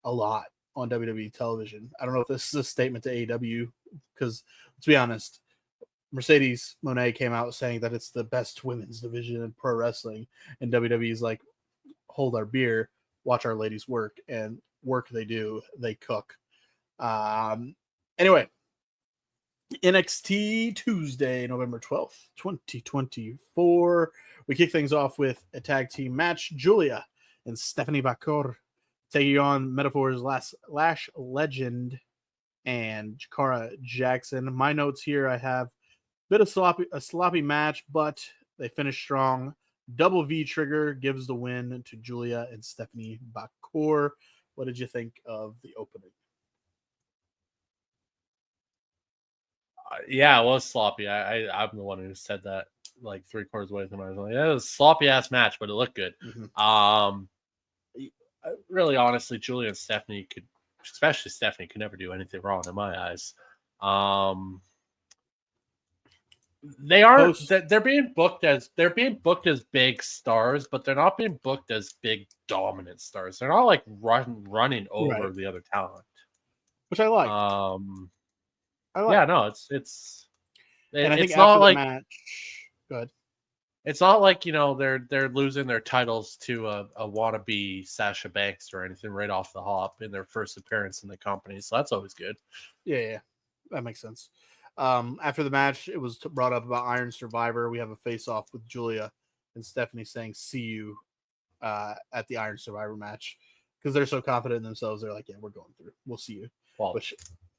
lot on WWE television. I don't know if this is a statement to AEW, because let's be honest, Mercedes Moné came out saying that it's the best women's division in pro wrestling, and WWE is like, hold our beer, watch our ladies work, and work they do, they cook. Anyway, NXT Tuesday, November 12th, 2024. We kick things off with a tag team match. Julia and Stephanie Bakor taking on Metaphor's Lash Legend and Jakara Jackson. My notes here, I have a sloppy match, but they finish strong. Double V trigger gives the win to Julia and Stephanie Bakor. What did you think of the opening? Yeah, it was sloppy. I'm the one who said that like 3/4 way through. I was like, yeah, it was a sloppy ass match, but it looked good. Really, honestly, Julia and Stephanie could, especially Stephanie, could never do anything wrong in my eyes. They aren't. They're being booked as big stars, but they're not being booked as big dominant stars. They're not like running over the other talent, which I like. Yeah, no, it's. And I think it's after not the like match, good. It's not like they're losing their titles to a wannabe Sasha Banks or anything right off the hop in their first appearance in the company. So that's always good. Yeah, that makes sense. After the match, it was brought up about Iron Survivor. We have a face-off with Julia and Stephanie saying "See you" at the Iron Survivor match because they're so confident in themselves. They're like, "Yeah, we're going through. We'll see you." Well, which,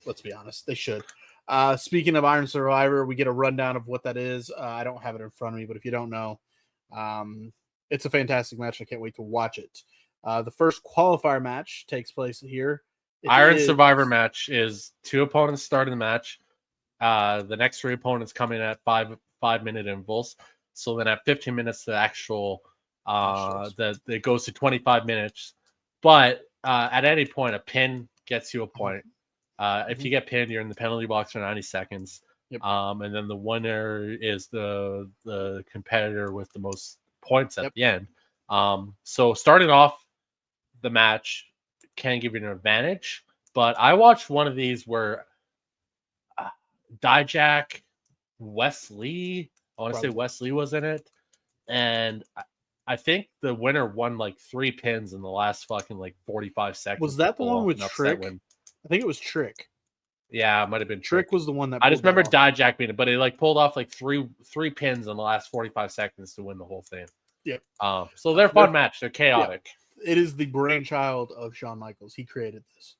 let's be honest, they should. Speaking of Iron Survivor, we get a rundown of what that is. I don't have it in front of me, but if you don't know, it's a fantastic match. I can't wait to watch it. The first qualifier match takes place here. Iron Survivor match is 2 opponents starting the match. The next 3 opponents coming at 5-minute intervals. So then at 15 minutes, the actual it goes to 25 minutes. But at any point, a pin gets you a point. If you get pinned, you're in the penalty box for 90 seconds. Yep. And then the winner is the competitor with the most points at the end. So starting off the match can give you an advantage. But I watched one of these where Dijak, Wesley, I want to say Wesley was in it. And I think the winner won like 3 pins in the last fucking like 45 seconds. Was that the one with Trick? I think it was Trick. Yeah, it might have been Trick was the one that I just remember Dijak being it, but it like pulled off like three pins in the last 45 seconds to win the whole thing. Yep. So they're a fun match. They're chaotic. Yeah. It is the brainchild of Shawn Michaels. He created this.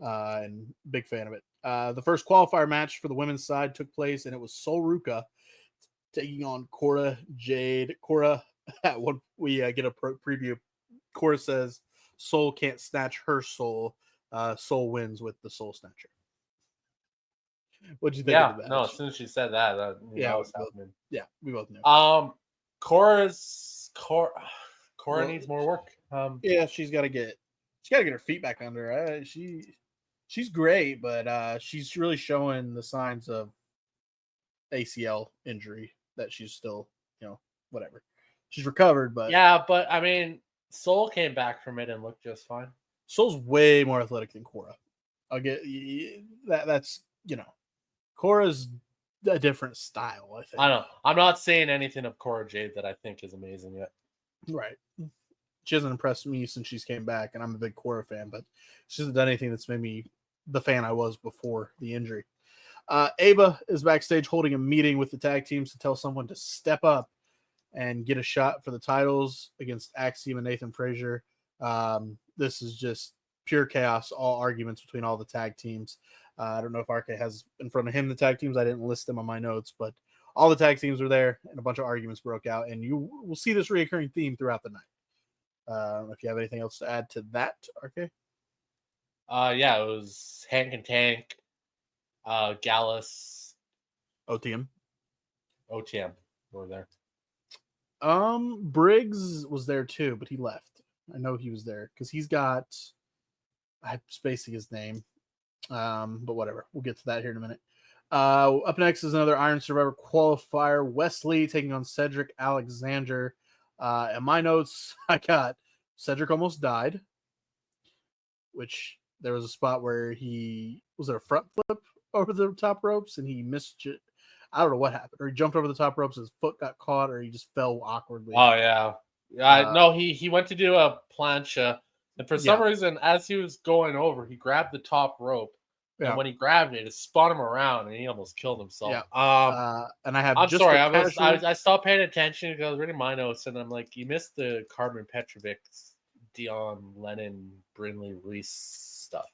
And big fan of it. The first qualifier match for the women's side took place, and it was Sol Ruka taking on Cora Jade. Cora, when we get a preview, Cora says Sol can't snatch her soul. Sol wins with the Soul Snatcher. What'd you think of the match? No, as soon as she said that was happening. Yeah, we both knew. Cora needs more work. Yeah, she's got to get her feet back under her. She's great, but she's really showing the signs of ACL injury that she's still, whatever. She's recovered, but but I mean, Sol came back from it and looked just fine. Sol's way more athletic than Cora. I'll get that. That's Cora's a different style, I think. I don't know. I'm not saying anything of Cora Jade that I think is amazing yet. Right. She hasn't impressed me since she's came back, and I'm a big Cora fan, but she hasn't done anything that's made me the fan I was before the injury. Ava is backstage holding a meeting with the tag teams to tell someone to step up and get a shot for the titles against Axiom and Nathan Frazier. This is just pure chaos, all arguments between all the tag teams. I don't know if RK has in front of him the tag teams. I didn't list them on my notes, but all the tag teams were there, and a bunch of arguments broke out, and you will see this reoccurring theme throughout the night. If you have anything else to add to that, RK? Yeah, it was Hank and Tank, Gallus, OTM were there. Briggs was there too, but he left. I know he was there because he's got, I'm spacing his name, but whatever. We'll get to that here in a minute. Up next is another Iron Survivor qualifier. Wesley taking on Cedric Alexander. In my notes, I got Cedric almost died, which there was a spot where he was there a front flip over the top ropes and he missed it. I don't know what happened, or he jumped over the top ropes, his foot got caught, or he just fell awkwardly. Oh yeah, no, he went to do a plancha, and for some reason, as he was going over, he grabbed the top rope, Yeah. And when he grabbed it, it spun him around, and he almost killed himself. Yeah. And I have I'm just sorry, a casual... I stopped paying attention because I was reading my notes, and I'm like, you missed the Carmen Petrovic, Dion Lennon, Brinley Reese stuff.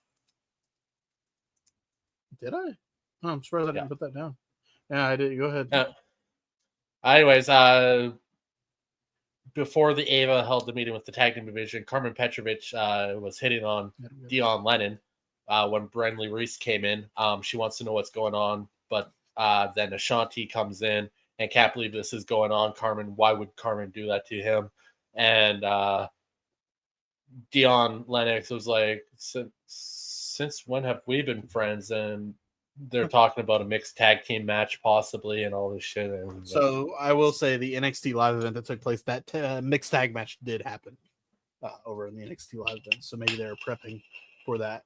Did I? Oh, I'm surprised I didn't Yeah. put that down. Yeah, I did. Go ahead. Anyways, before the Ava held the meeting with the tag team division, Carmen Petrovic was hitting on Dion Lennon when Brinley Reese came in. She wants to know what's going on, but then Ashanti comes in and can't believe this is going on. Carmen, why would Carmen do that to him? And Dion Lennox was like, since when have we been friends? And they're talking about a mixed tag team match possibly and all this shit. And So I will say the NXT live event that took place, that mixed tag match did happen over in the NXT live event. So maybe they're prepping for that.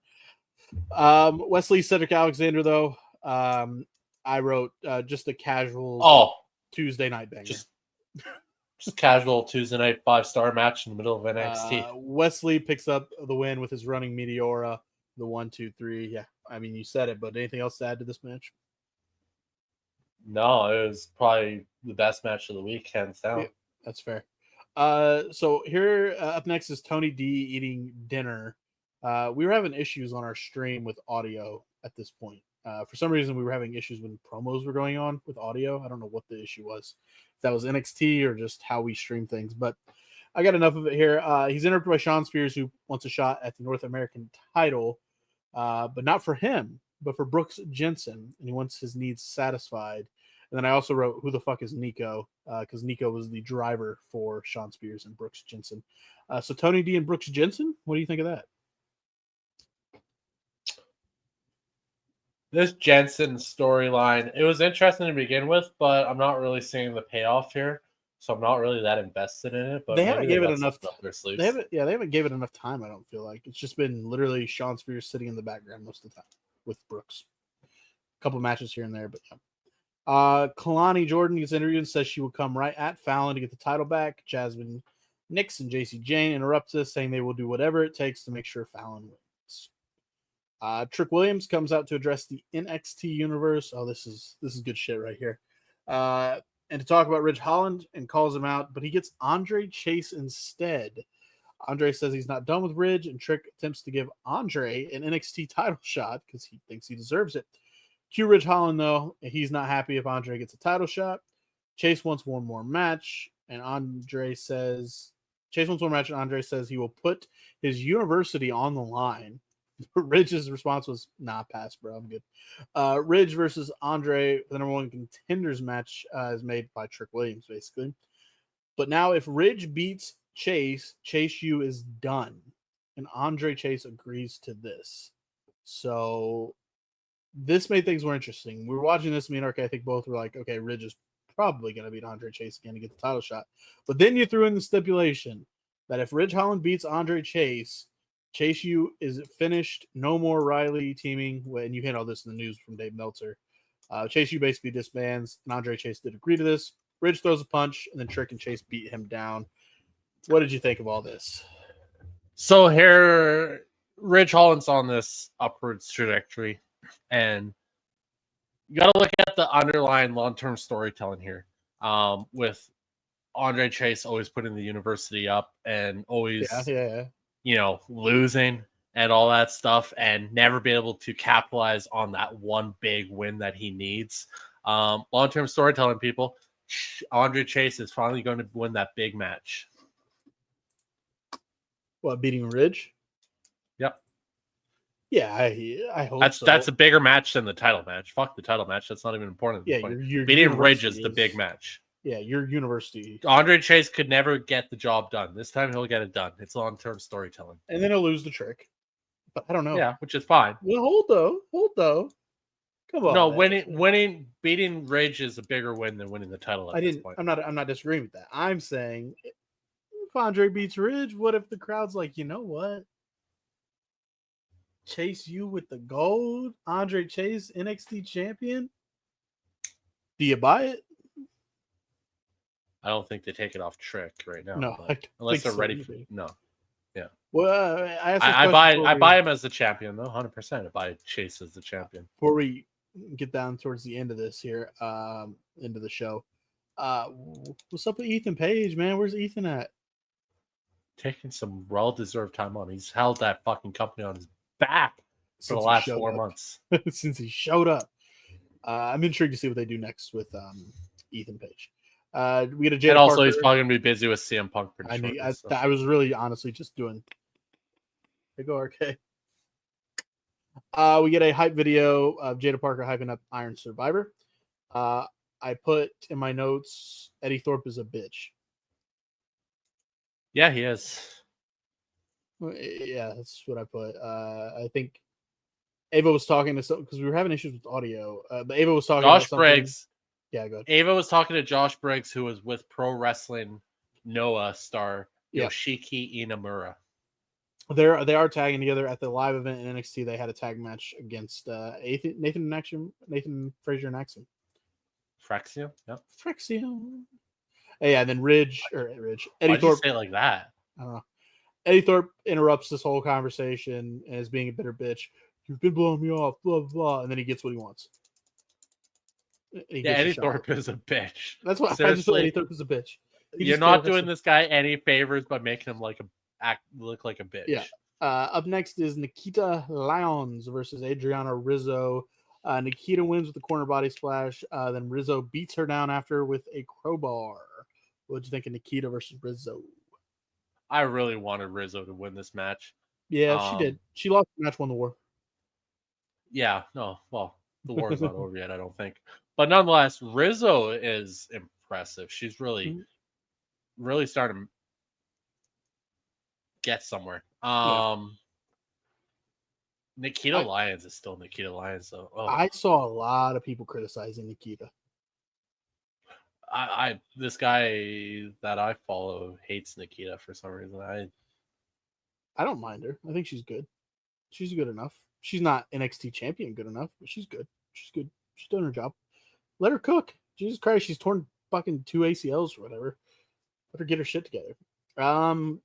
Wesley Cedric Alexander, though, I wrote just a casual Tuesday night banger. Just casual Tuesday night 5-star match in the middle of NXT. Wesley picks up the win with his running Meteora, the 1, 2, 3. Yeah, I mean, you said it, but anything else to add to this match? No, it was probably the best match of the week, hands down. Yeah, that's fair. So here up next is Tony D eating dinner. We were having issues on our stream with audio at this point. For some reason, we were having issues when promos were going on with audio. I don't know what the issue was. If that was NXT or just how we stream things. But I got enough of it here. He's interrupted by Shawn Spears, who wants a shot at the North American title, but not for him, but for Brooks Jensen. And he wants his needs satisfied. And then I also wrote, who the fuck is Nico? Because Nico was the driver for Shawn Spears and Brooks Jensen. So Tony D and Brooks Jensen, what do you think of that? This Jensen storyline, it was interesting to begin with, but I'm not really seeing the payoff here. So I'm not really that invested in it. But they haven't given it enough. They haven't given it enough time. I don't feel like it's just been literally Shawn Spears sitting in the background most of the time with Brooks. A couple matches here and there, but yeah. Kalani Jordan gets interviewed and says she will come right at Fallon to get the title back. Jasmine Nix and JC Jane interrupts us, saying they will do whatever it takes to make sure Fallon wins. Trick Williams comes out to address the NXT universe. Oh, this is good shit right here. And to talk about Ridge Holland and calls him out, but he gets Andre Chase instead. Andre says he's not done with Ridge, and Trick attempts to give Andre an NXT title shot because he thinks he deserves it. Cue Ridge Holland, though, he's not happy if Andre gets a title shot. Chase wants one more match, and Andre says he will put his university on the line. Ridge's response was, nah, pass, bro, I'm good. Ridge versus Andre, the number one contenders match, is made by Trick Williams, basically. But now if Ridge beats Chase U is done. And Andre Chase agrees to this. So this made things more interesting. We were watching this, me and RK, I think both were like, okay, Ridge is probably going to beat Andre Chase again to get the title shot. But then you threw in the stipulation that if Ridge Holland beats Andre Chase U is finished. No more Riley teaming. And you hit all this in the news from Dave Meltzer. Chase U basically disbands, and Andre Chase did agree to this. Ridge throws a punch, and then Trick and Chase beat him down. What did you think of all this? So here, Ridge Holland's on this upwards trajectory, and you got to look at the underlying long-term storytelling here. With Andre Chase always putting the university up and always, losing and all that stuff, and never be able to capitalize on that one big win that he needs. Long-term storytelling, people. Andre Chase is finally going to win that big match. What, beating Ridge? Yep. Yeah, I hope so. That's a bigger match than the title match. Fuck the title match. That's not even important. Yeah, your beating Ridge is the big match. Yeah, your university. Andre Chase could never get the job done. This time he'll get it done. It's long-term storytelling. And then he'll lose the Trick. But I don't know. Yeah, which is fine. Well, hold though. Come on. No, beating Ridge is a bigger win than winning the title at this point. I'm not disagreeing with that. I'm saying if Andre beats Ridge, what if the crowd's like, you know what? Chase U with the gold, Andre Chase, NXT champion. Do you buy it? I don't think they take it off Trick right now. No, unless they're ready for no. Well, I asked this I question buy I buy him as the champion though, 100%. I buy Chase as the champion. before we get down towards the end of this here, into the show. What's up with Ethan Page, man? Where's Ethan at? Taking some well-deserved time on. He's held that fucking company on his back for the Since he last showed 4 up. months. Since he showed up. I'm intrigued to see what they do next with Ethan Page. We get a Jada And also, Parker. he's probably gonna be busy with CM Punk pretty I shortly. I was really honestly just doing. There you go, RK. We get a hype video of Jada Parker hyping up Iron Survivor. I put in my notes, Eddie Thorpe is a bitch. Yeah, he is. Yeah, that's what I put. I think Ava was talking to some because we were having issues with audio. But Ava was talking about Josh something. Briggs. Yeah, good. Ava was talking to Josh Briggs, who was with Pro Wrestling Noah star Yeah. Yoshiki Inamura. They are tagging together at the live event in NXT. They had a tag match against Nathan Frazier and Axiom. Fraxium? Yep. Fraxium. Yeah, and then Eddie Why'd you Thorpe. say it like that? I don't know. Eddie Thorpe interrupts this whole conversation and is being a bitter bitch. You've been blowing me off, blah blah, and then he gets what he wants. Yeah, Eddie Thorpe is a bitch. That's what Seriously, I just thought. Eddie Thorpe is a bitch. You're not doing this guy any favors by making him look like a bitch. Yeah. Up next is Nikita Lyons versus Adriana Rizzo. Nikita wins with the corner body splash. Then Rizzo beats her down after with a crowbar. What'd you think of Nikita versus Rizzo? I really wanted Rizzo to win this match. Yeah, she did. She lost the match, won the war. Yeah, no, well, the war's not over yet, I don't think. But nonetheless, Rizzo is impressive. She's really starting to get somewhere. Nikita Lyons is still Nikita Lyons, though. Oh. I saw a lot of people criticizing Nikita. This guy that I follow hates Nikita for some reason. I don't mind her. I think she's good. She's good enough. She's not NXT champion good enough, but she's good. She's good. She's doing her job. Let her cook. Jesus Christ, she's torn fucking 2 ACLs or whatever. Let her get her shit together.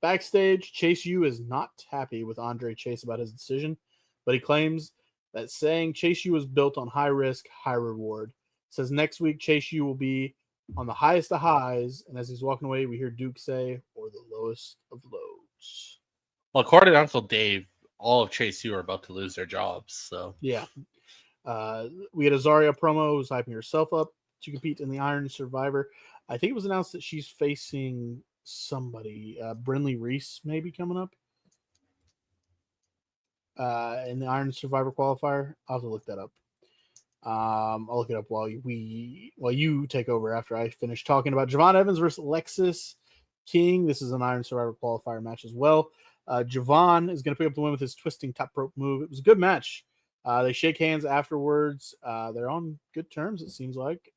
Backstage, Chase U is not happy with Andre Chase about his decision, but he claims that saying Chase U was built on high risk, high reward. Says next week Chase U will be on the highest of highs, and as he's walking away, we hear Duke say, or the lowest of lows. Well, according to Uncle Dave, all of Chase U are about to lose their jobs. So yeah. We had a Zarya promo who's hyping herself up to compete in the Iron Survivor. I think it was announced that she's facing somebody, Brinley Reese, maybe coming up in the Iron Survivor qualifier. I'll have to look that up. I'll look it up while you take over after I finish talking about Javon Evans versus Lexis King. This is an Iron Survivor qualifier match as well. Javon is going to pick up the win with his twisting top rope move. It was a good match. They shake hands afterwards. They're on good terms, it seems like.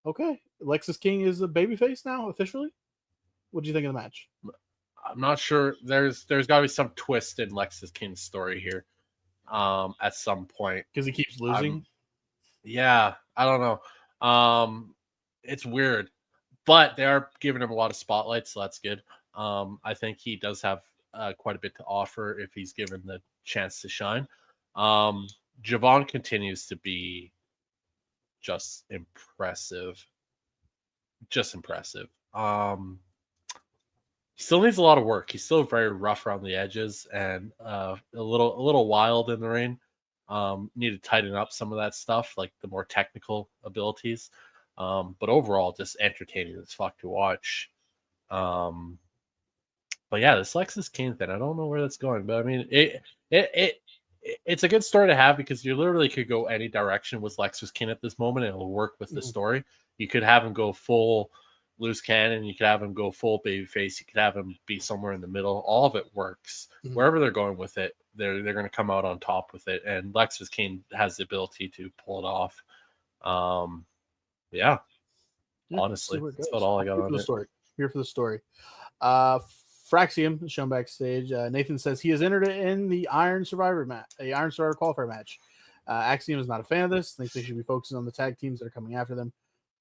Okay. Lexis King is a babyface now, officially. What do you think of the match? I'm not sure. There's got to be some twist in Lexis King's story here at some point. Because he keeps losing? Yeah, I don't know. It's weird. But they are giving him a lot of spotlight, so that's good. I think he does have quite a bit to offer if he's given the chance to shine. Javon continues to be just impressive. Just impressive. He still needs a lot of work. He's still very rough around the edges and a little wild in the ring. Need to tighten up some of that stuff, like the more technical abilities. But overall, just entertaining as fuck to watch. But yeah, this Lexis King thing, I don't know where that's going, but I mean, it's a good story to have because you literally could go any direction with Lexis King at this moment and it'll work with the story. You could have him go full loose cannon, you could have him go full babyface, you could have him be somewhere in the middle. All of it works. Wherever they're going with it, they're going to come out on top with it, and Lexis King has the ability to pull it off. Yeah, honestly, that's about all I got on it. Here for the story. Fraxium is shown backstage. Nathan says he has entered it in the Iron Survivor match, a Iron Survivor qualifier match. Axiom is not a fan of this. Thinks they should be focusing on the tag teams that are coming after them.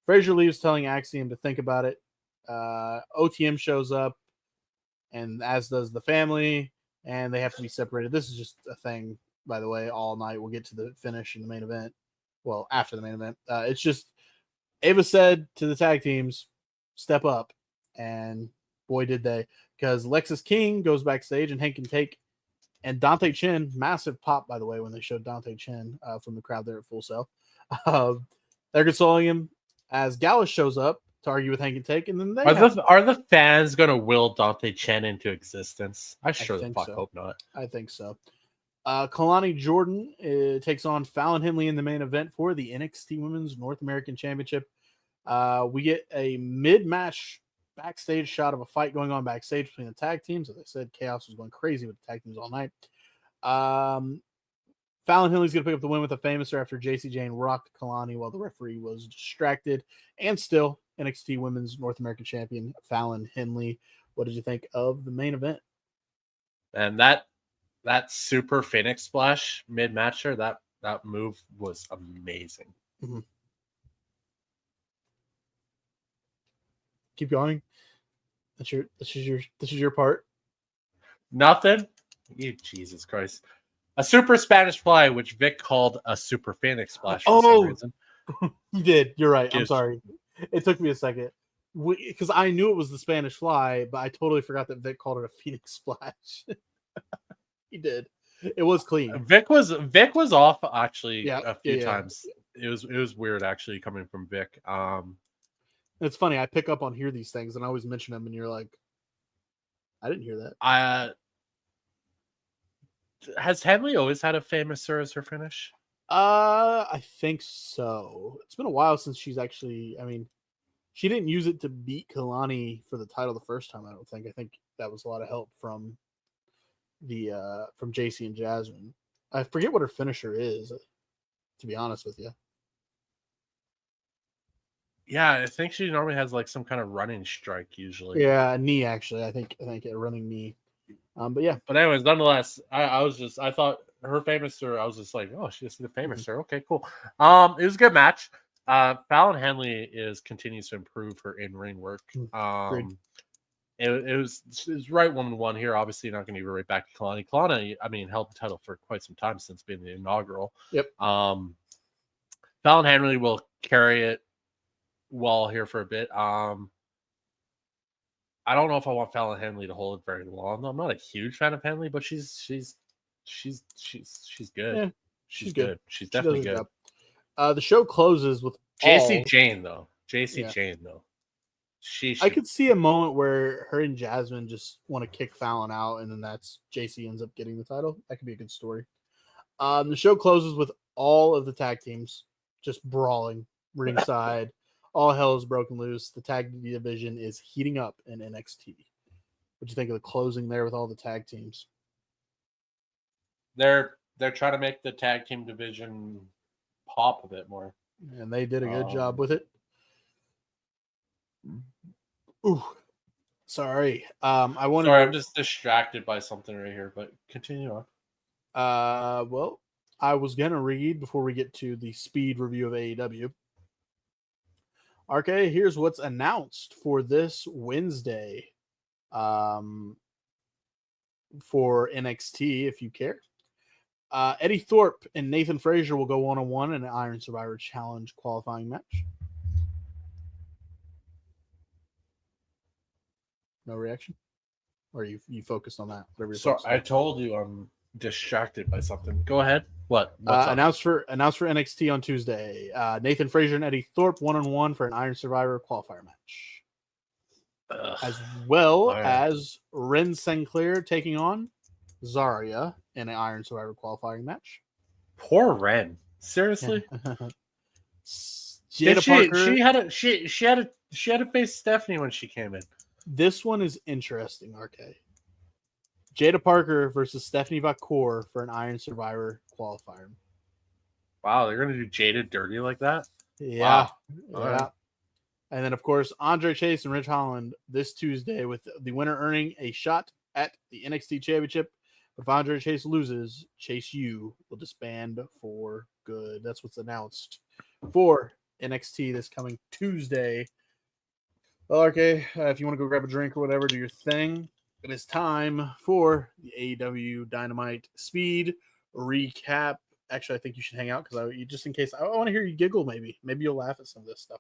Frazier leaves, telling Axiom to think about it. OTM shows up. and as does the family, and they have to be separated. This is just a thing, by the way, all night. We'll get to the finish in the main event. Well, after the main event. It's just Ava said to the tag teams, step up. And boy, did they. Because Lexus King goes backstage and Hank can take. And Dante Chen, massive pop, by the way, when they showed Dante Chen from the crowd there at Full Sail. They're consoling him as Gallus shows up to argue with Hank and Take. And then they are the fans going to will Dante Chen into existence? I sure the fuck hope not. I think so. Kalani Jordan takes on Fallon Henley in the main event for the NXT Women's North American Championship. We get a mid-match backstage shot of a fight going on backstage between the tag teams. As I said, chaos was going crazy with the tag teams all night. Fallon Henley's going to pick up the win with a famouser after JC Jane rocked Kalani while the referee was distracted. And still, NXT Women's North American Champion Fallon Henley. What did you think of the main event? And that super Phoenix splash mid-matcher, that move was amazing. Mm-hmm. Keep going. This is your part. Nothing. You Jesus Christ. A super Spanish fly, which Vic called a super Phoenix splash for some reason. You did. You're right. I'm sorry. It took me a second. Because I knew it was the Spanish fly, but I totally forgot that Vic called it a Phoenix splash. He did. It was clean. Vic was off actually a few times. Yeah. It was weird actually coming from Vic. It's funny. I pick up on these things and I always mention them, and you're like, I didn't hear that. Has Henley always had a famouser as her finish? I think so. It's been a while since she's actually. I mean, she didn't use it to beat Kalani for the title the first time. I don't think. I think that was a lot of help from from JC and Jasmine. I forget what her finisher is, to be honest with you. Yeah, I think she normally has like some kind of running strike usually. Yeah, a knee actually. I think a running knee. But yeah. But anyways, nonetheless, I thought her famouser. I was just like, oh, she's the famouser. Mm-hmm. Okay, cool. It was a good match. Fallon Henley continues to improve her in-ring work. It was right 1-1 here. Obviously, not going to give it right back to Kalani. Kalani, I mean, held the title for quite some time since being the inaugural. Yep. Fallon Henley will carry it well here for a bit. I don't know if I want Fallon Henley to hold it very long. I'm not a huge fan of Henley, but she's good. Yeah, she's good. She's definitely good. The show closes with JC Jane though. Jane though. I could see a moment where her and Jasmine just want to kick Fallon out, and then that's JC ends up getting the title. That could be a good story. The show closes with all of the tag teams just brawling ringside. All hell is broken loose. The tag division is heating up in NXT. What do you think of the closing there with all the tag teams? They're trying to make the tag team division pop a bit more, and they did a good job with it. Ooh, sorry. I'm just distracted by something right here, but continue on. Well, I was gonna read before we get to the speed review of AEW. Okay, here's what's announced for this Wednesday for NXT, if you care. Eddie Thorpe and Nathan Frazier will go 1-on-1 in an Iron Survivor Challenge qualifying match. No reaction? Or you focused on that? So I told you I'm distracted by something. Go ahead. What's announced for NXT on Tuesday. Nathan Frazier and Eddie Thorpe 1-on-1 for an Iron Survivor qualifier match. As well as Ren Sinclair taking on Zarya in an Iron Survivor qualifying match. Poor Ren. Seriously? Jada Parker. She had to face Stephanie when she came in. This one is interesting, RK. Jada Parker versus Stephanie Vacour for an Iron Survivor qualifier. Wow, they're going to do Jada dirty like that? Yeah. Wow. Yeah. Right. And then, of course, Andre Chase and Rich Holland this Tuesday, with the winner earning a shot at the NXT Championship. But if Andre Chase loses, Chase U will disband for good. That's what's announced for NXT this coming Tuesday. Well, okay, if you want to go grab a drink or whatever, do your thing. It is time for the AEW Dynamite Speed recap. Actually, I think you should hang out because just in case I want to hear you giggle. Maybe you'll laugh at some of this stuff.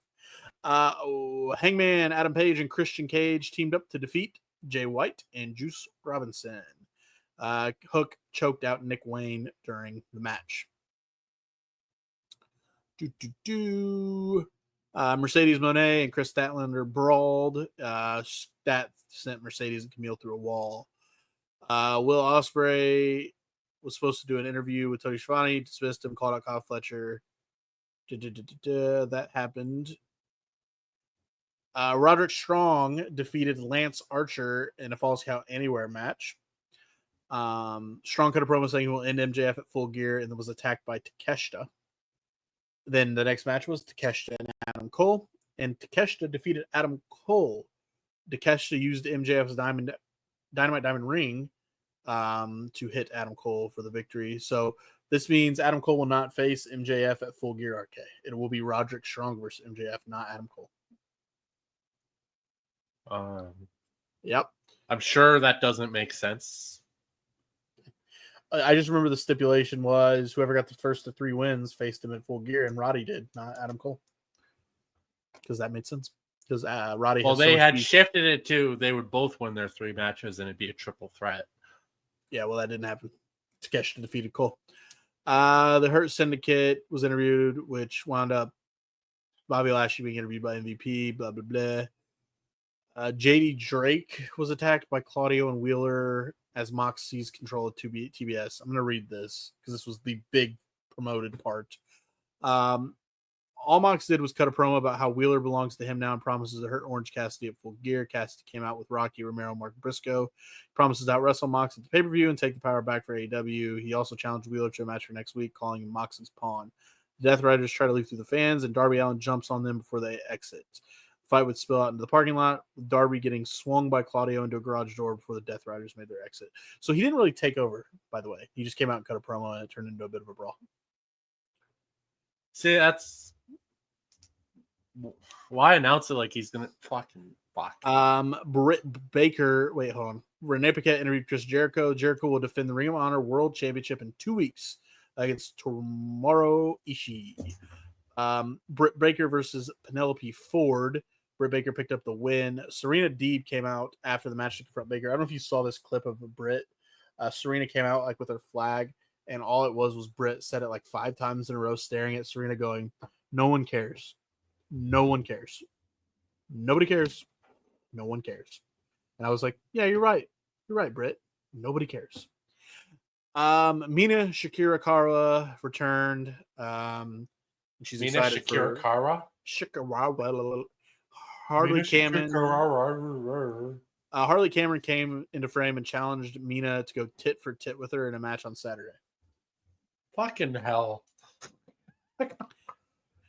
Hangman Adam Page and Christian Cage teamed up to defeat Jay White and Juice Robinson. Hook choked out Nick Wayne during the match. Mercedes Moné and Chris Statlander brawled. Stat sent Mercedes and Camille through a wall. Will Ospreay was supposed to do an interview with Tony Schiavone, dismissed him, called out Kyle Fletcher. That happened. Roderick Strong defeated Lance Archer in a Falls Count Anywhere match. Strong cut a promo saying he will end MJF at Full Gear and then was attacked by Takeshita. Then the next match was Takeshita and Adam Cole, and Takeshita defeated Adam Cole. Takeshita used MJF's Dynamite Diamond Ring to hit Adam Cole for the victory. So this means Adam Cole will not face MJF at Full Gear RK. It will be Roderick Strong versus MJF, not Adam Cole. Yep. I'm sure that doesn't make sense. I just remember the stipulation was whoever got the first of 3 wins faced him at Full Gear, and Roddy did, not Adam Cole. Because that made sense. Because Roddy. Well, they had shifted it to they would both win their 3 matches, and it'd be a triple threat. Yeah, well, that didn't happen. Takeshita defeated Cole. The Hurt Syndicate was interviewed, which wound up Bobby Lashley being interviewed by MVP. Blah blah blah. JD Drake was attacked by Claudio and Wheeler as Mox seized control of TBS. I'm going to read this because this was the big promoted part. All Mox did was cut a promo about how Wheeler belongs to him now and promises to hurt Orange Cassidy at Full Gear. Cassidy came out with Rocky Romero, Mark Briscoe. Promises to out-wrestle Mox at the pay-per-view and take the power back for AEW. He also challenged Wheeler to a match for next week, calling him Mox's pawn. The Death Riders try to leave through the fans, and Darby Allin jumps on them before they exit. Fight would spill out into the parking lot, with Darby getting swung by Claudio into a garage door before the Death Riders made their exit. So he didn't really take over, by the way. He just came out and cut a promo, and it turned into a bit of a brawl. See, that's why announce it like he's gonna fucking fuck. Britt Baker. Wait, hold on. Renee Paquette interviewed Chris Jericho. Jericho will defend the Ring of Honor World Championship in 2 weeks against Tomohiro Ishii. Britt Baker versus Penelope Ford. Britt Baker picked up the win. Serena Deeb came out after the match to confront Baker. I don't know if you saw this clip of Britt. Serena came out like with her flag, and all it was Britt said it like 5 times in a row, staring at Serena, going, "No one cares. No one cares. Nobody cares. No one cares." And I was like, "Yeah, you're right. You're right, Britt. Nobody cares." Mina Shakira Kara returned. She's Mina excited Shakira Kara. Harley Cameron. Harley Cameron came into frame and challenged Mina to go tit for tit with her in a match on Saturday. Fucking hell.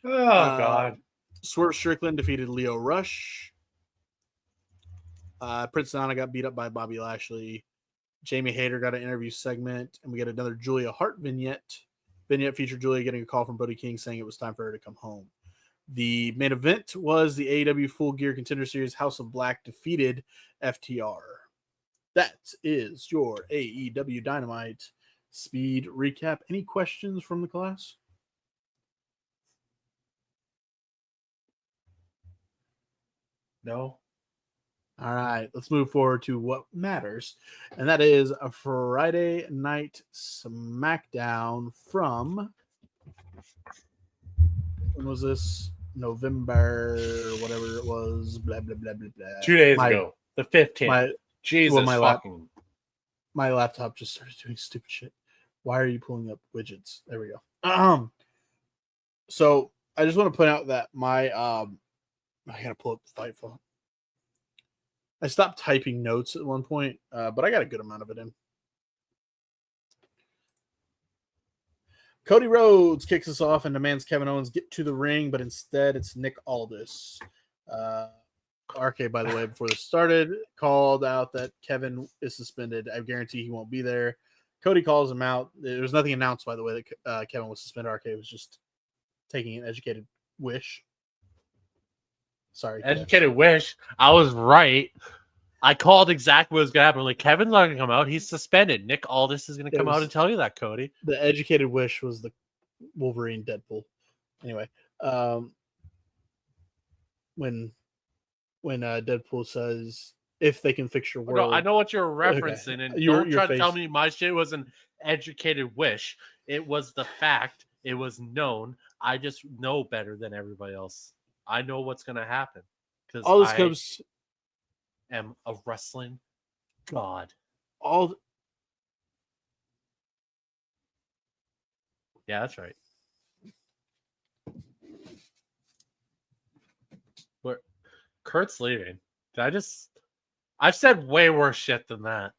God. Swerve Strickland defeated Leo Rush. Prince Nana got beat up by Bobby Lashley. Jamie Hayter got an interview segment, and we got another Julia Hart vignette. Vignette featured Julia getting a call from Brody King saying it was time for her to come home. The main event was the AEW Full Gear Contender Series. House of Black defeated FTR. That is your AEW Dynamite Speed recap. Any questions from the class? No. All right, let's move forward to what matters, and that is a Friday Night SmackDown from, when was this? November, whatever it was, blah, blah, blah, blah, blah. 2 days ago, the 15th. Jesus fucking. My laptop just started doing stupid shit. Why are you pulling up widgets? There we go. So I just want to point out that my, I gotta pull up the Fightful. I stopped typing notes at one point, but I got a good amount of it in. Cody Rhodes kicks us off and demands Kevin Owens get to the ring, but instead it's Nick Aldis. RK, by the way, before this started, called out that Kevin is suspended. I guarantee he won't be there. Cody calls him out. There was nothing announced, by the way, that Kevin was suspended. RK was just taking an educated wish. Sorry. Educated wish. I was right. I called exactly what was going to happen. Like, Kevin's not going to come out. He's suspended. Nick Aldis is going to It come out was- and tell you that, Cody. The educated wish was the Wolverine Deadpool. Anyway, when Deadpool says if they can fix your Oh, no, world, I know what you're Okay. referencing, and Your don't try to tell face. me my shit was an educated wish. It was the fact. It was known. I just know better than everybody else. I know what's going to happen because all this I comes am a wrestling god. all Yeah, that's right. But Kurt's leaving. I've said way worse shit than that.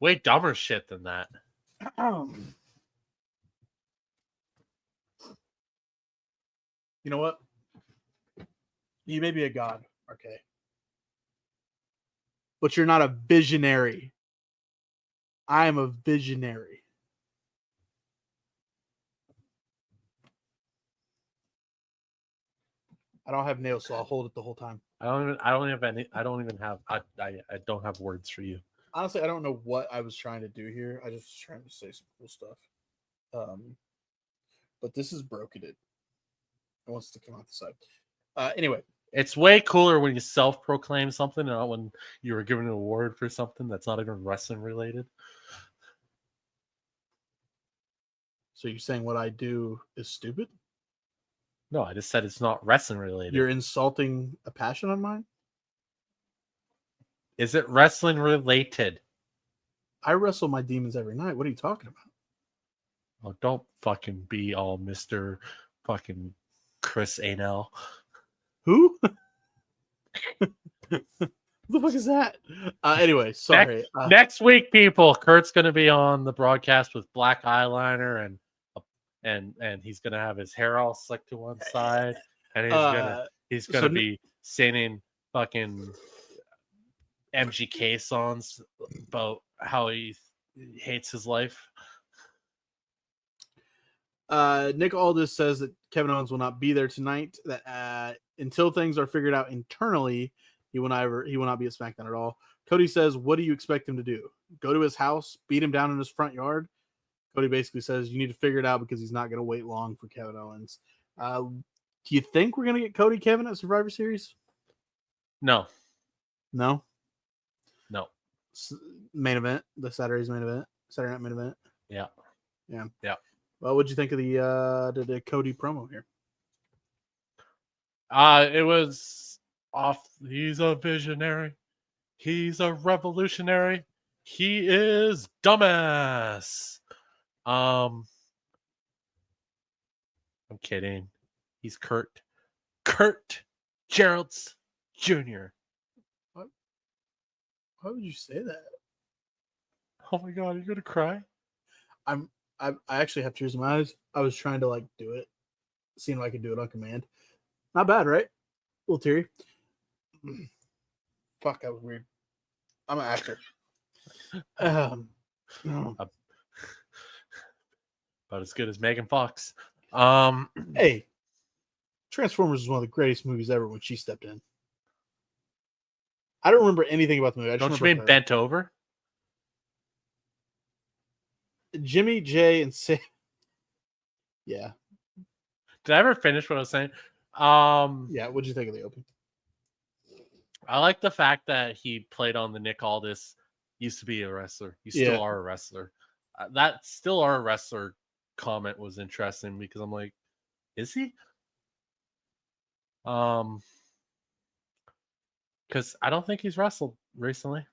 Way dumber shit than that. You know what? You may be a god, okay, but you're not a visionary. I am a visionary. I don't have nails, so I'll hold it the whole time. I don't have words for you. Honestly, I don't know what I was trying to do here. I just was trying to say some cool stuff. But this is broken. It wants to come out the side. Anyway, It's way cooler when you self-proclaim something, not when you were given an award for something that's not even wrestling related. so you're saying what I do is stupid? No, I just said it's not wrestling related. You're insulting a passion of mine? Is it wrestling related? I wrestle my demons every night. What are you talking about? Oh, don't fucking be all Mr. fucking Chris Anel. Who? Who the fuck is that? Anyway, sorry. Next week, people, Kurt's gonna be on the broadcast with black eyeliner and he's gonna have his hair all slicked to one side, and he's gonna so be singing fucking MGK songs about how he hates his life. Nick Aldis says that Kevin Owens will not be there tonight. That until things are figured out internally, he will not be at SmackDown at all. Cody says, "What do you expect him to do? Go to his house, beat him down in his front yard?" Cody basically says, "You need to figure it out because he's not going to wait long for Kevin Owens." Do you think we're going to get Cody Kevin at Survivor Series? No. Main event, the Saturday night main event. Yeah. Well, what'd you think of the Cody promo here? It was off. He's a visionary. He's a revolutionary. He is dumbass. I'm kidding. He's Kurt Gerald's Jr. Why would you say that? Oh my god, are you gonna cry? I actually have tears in my eyes. I was trying to do it, seeing if I could do it on command. Not bad, right? A little teary. Fuck, that was weird. I'm an actor. No. About as good as Megan Fox. Hey, Transformers is one of the greatest movies ever when she stepped in. I don't remember anything about the movie. I just Don't you mean remember bent over? Jimmy, Jay, and Sam. Yeah. Did I ever finish what I was saying? Yeah. What'd you think of the opening? I like the fact that he played on the Nick Aldis. Used to be a wrestler. You still are a wrestler. That still are a wrestler comment was interesting because I'm like, is he? Because I don't think he's wrestled recently.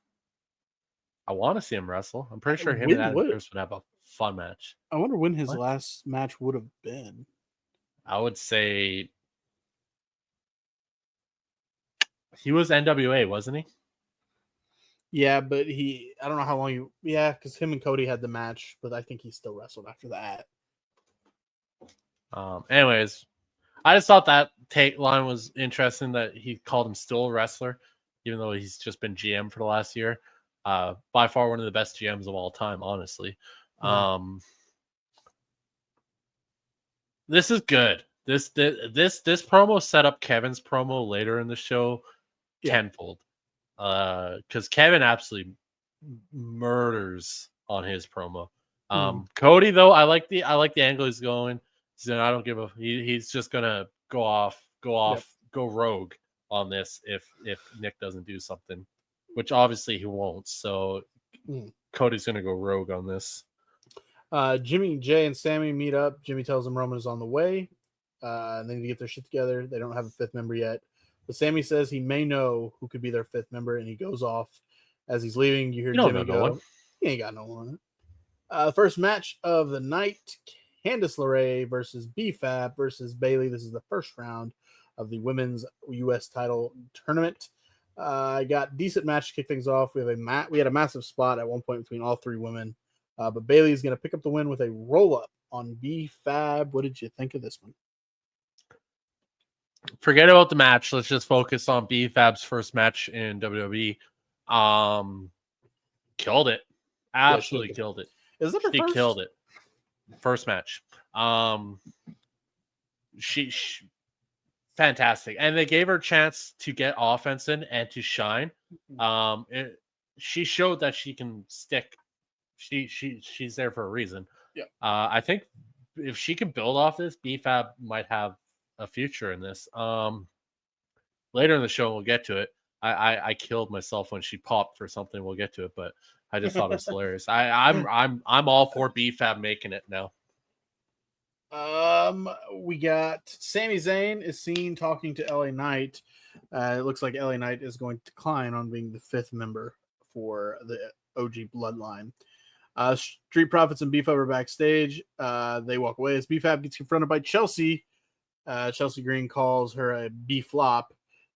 I want to see him wrestle. I'm pretty sure him and Adam Pearce would have a fun match. I wonder when his last match would have been. I would say he was NWA, wasn't he? Yeah, but I don't know how long because him and Cody had the match, but I think he still wrestled after that. Anyways, I just thought that take line was interesting that he called him still a wrestler, even though he's just been GM for the last year. By far one of the best GMs of all time, honestly. This is good. This promo set up Kevin's promo later in the show tenfold. because Kevin absolutely murders on his promo. Cody though, I like the angle he's going. I don't give a. He's just gonna go rogue on this if Nick doesn't do something, which obviously he won't. So Cody's gonna go rogue on this. Jimmy, Jay, and Sammy meet up. Jimmy tells them Roman is on the way. And they need to get their shit together. They don't have a fifth member yet. But Sammy says he may know who could be their fifth member, and he goes off. As he's leaving, you hear Jimmy go, no he ain't got no one. First match of the night, Candice LeRae versus B-Fab versus Bayley. This is the first round of the women's U.S. title tournament. I got decent match to kick things off. We had a massive spot at one point between all three women. But Bayley is going to pick up the win with a roll-up on B-Fab. What did you think of this one? Forget about the match. Let's just focus on B-Fab's first match in WWE. Killed it. Absolutely killed it. Is it her first? Killed it. First match. She fantastic. And they gave her a chance to get offense in and to shine. She showed that she can stick. She's there for a reason. Yeah. I think if she can build off this, B-Fab might have a future in this. Later in the show, we'll get to it. I killed myself when she popped for something. We'll get to it, but I just thought it was hilarious. I'm all for B-Fab making it now. We got Sami Zayn is seen talking to LA Knight. It looks like LA Knight is going to decline on being the fifth member for the OG Bloodline. Street Profits and B-Fab are backstage. They walk away as B-Fab gets confronted by Chelsea. Chelsea Green calls her a B-flop.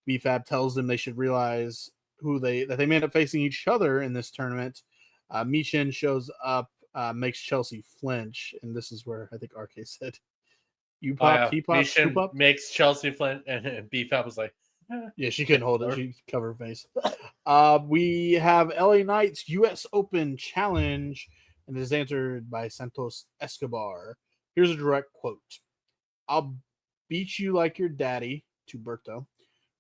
B-Fab tells them they should realize that they may end up facing each other in this tournament. Michin shows up, makes Chelsea flinch, and this is where I think RK said, "You pop, he pop, Michin pop." Makes Chelsea flinch, and B-Fab was like, "Yeah, she couldn't hold it. She covered her face." We have LA Knight's U.S. Open Challenge, and it is answered by Santos Escobar. Here's a direct quote: "I'll beat you like your daddy," to Berto,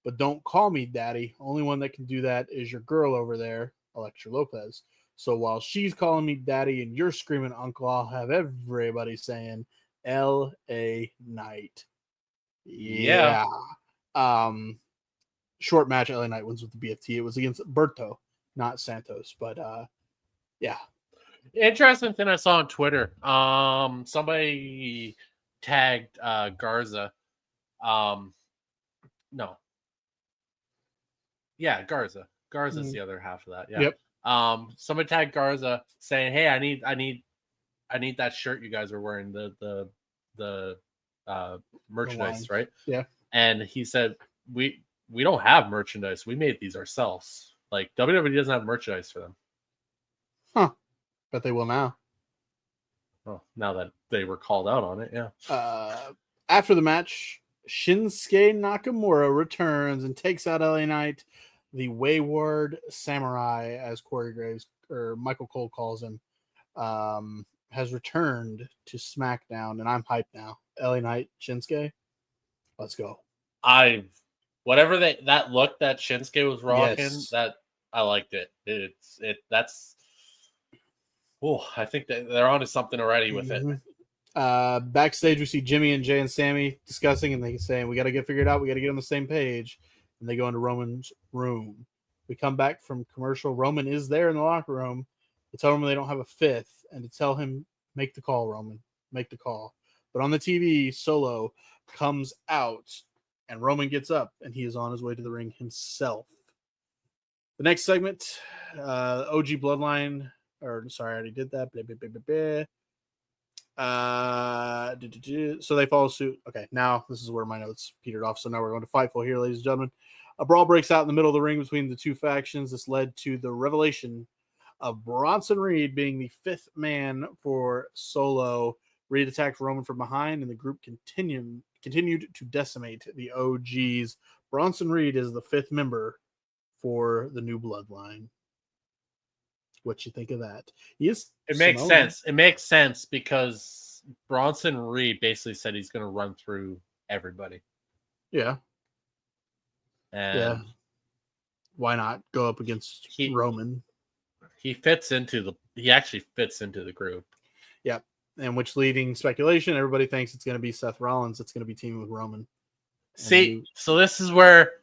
"but don't call me daddy. Only one that can do that is your girl over there, Elektra Lopez. So while she's calling me daddy and you're screaming uncle, I'll have everybody saying L.A. Knight." Yeah. Short match, LA Knight wins with the BFT. It was against Berto, not Santos. But yeah. Interesting thing I saw on Twitter. Somebody tagged Garza. No. Yeah, Garza. Garza's the other half of that. Yeah. Yep. Somebody tagged Garza saying, "Hey, I need that shirt you guys are wearing, the merchandise, right?" Yeah. And he said, "We don't have merchandise. We made these ourselves. Like WWE doesn't have merchandise for them." Huh. But they will now. Well, now that they were called out on it, yeah. After the match, Shinsuke Nakamura returns and takes out LA Knight. The Wayward Samurai, as Corey Graves or Michael Cole calls him, has returned to SmackDown, and I'm hyped now. LA Knight, Shinsuke, let's go. Whatever that look that Shinsuke was rocking, Yes. that I liked it. I think that they're onto something already with it. Backstage, we see Jimmy and Jay and Sammy discussing, and they saying, "We got to get figured out. We got to get on the same page." And they go into Roman's room. We come back from commercial. Roman is there in the locker room. They tell Roman they don't have a fifth, and to tell him, "Make the call, Roman. Make the call." But on the TV, Solo comes out, and Roman gets up, and he is on his way to the ring himself. The next segment, OG Bloodline. Sorry, I already did that. Blah, blah, blah, blah. So they follow suit. Okay, now this is where my notes petered off. So now we're going to Fightful here, ladies and gentlemen. A brawl breaks out in the middle of the ring between the two factions. This led to the revelation of Bronson Reed being the fifth man for Solo. Reed attacked Roman from behind, and the group continued to decimate the OGs. Bronson Reed is the fifth member for the new Bloodline. What you think of that? It makes sense. It makes sense because Bronson Reed basically said he's going to run through everybody. Yeah. And yeah. Why not go up against Roman? He actually fits into the group. Yep. And which leading speculation, everybody thinks it's going to be Seth Rollins. It's going to be teaming with Roman. See, so this is where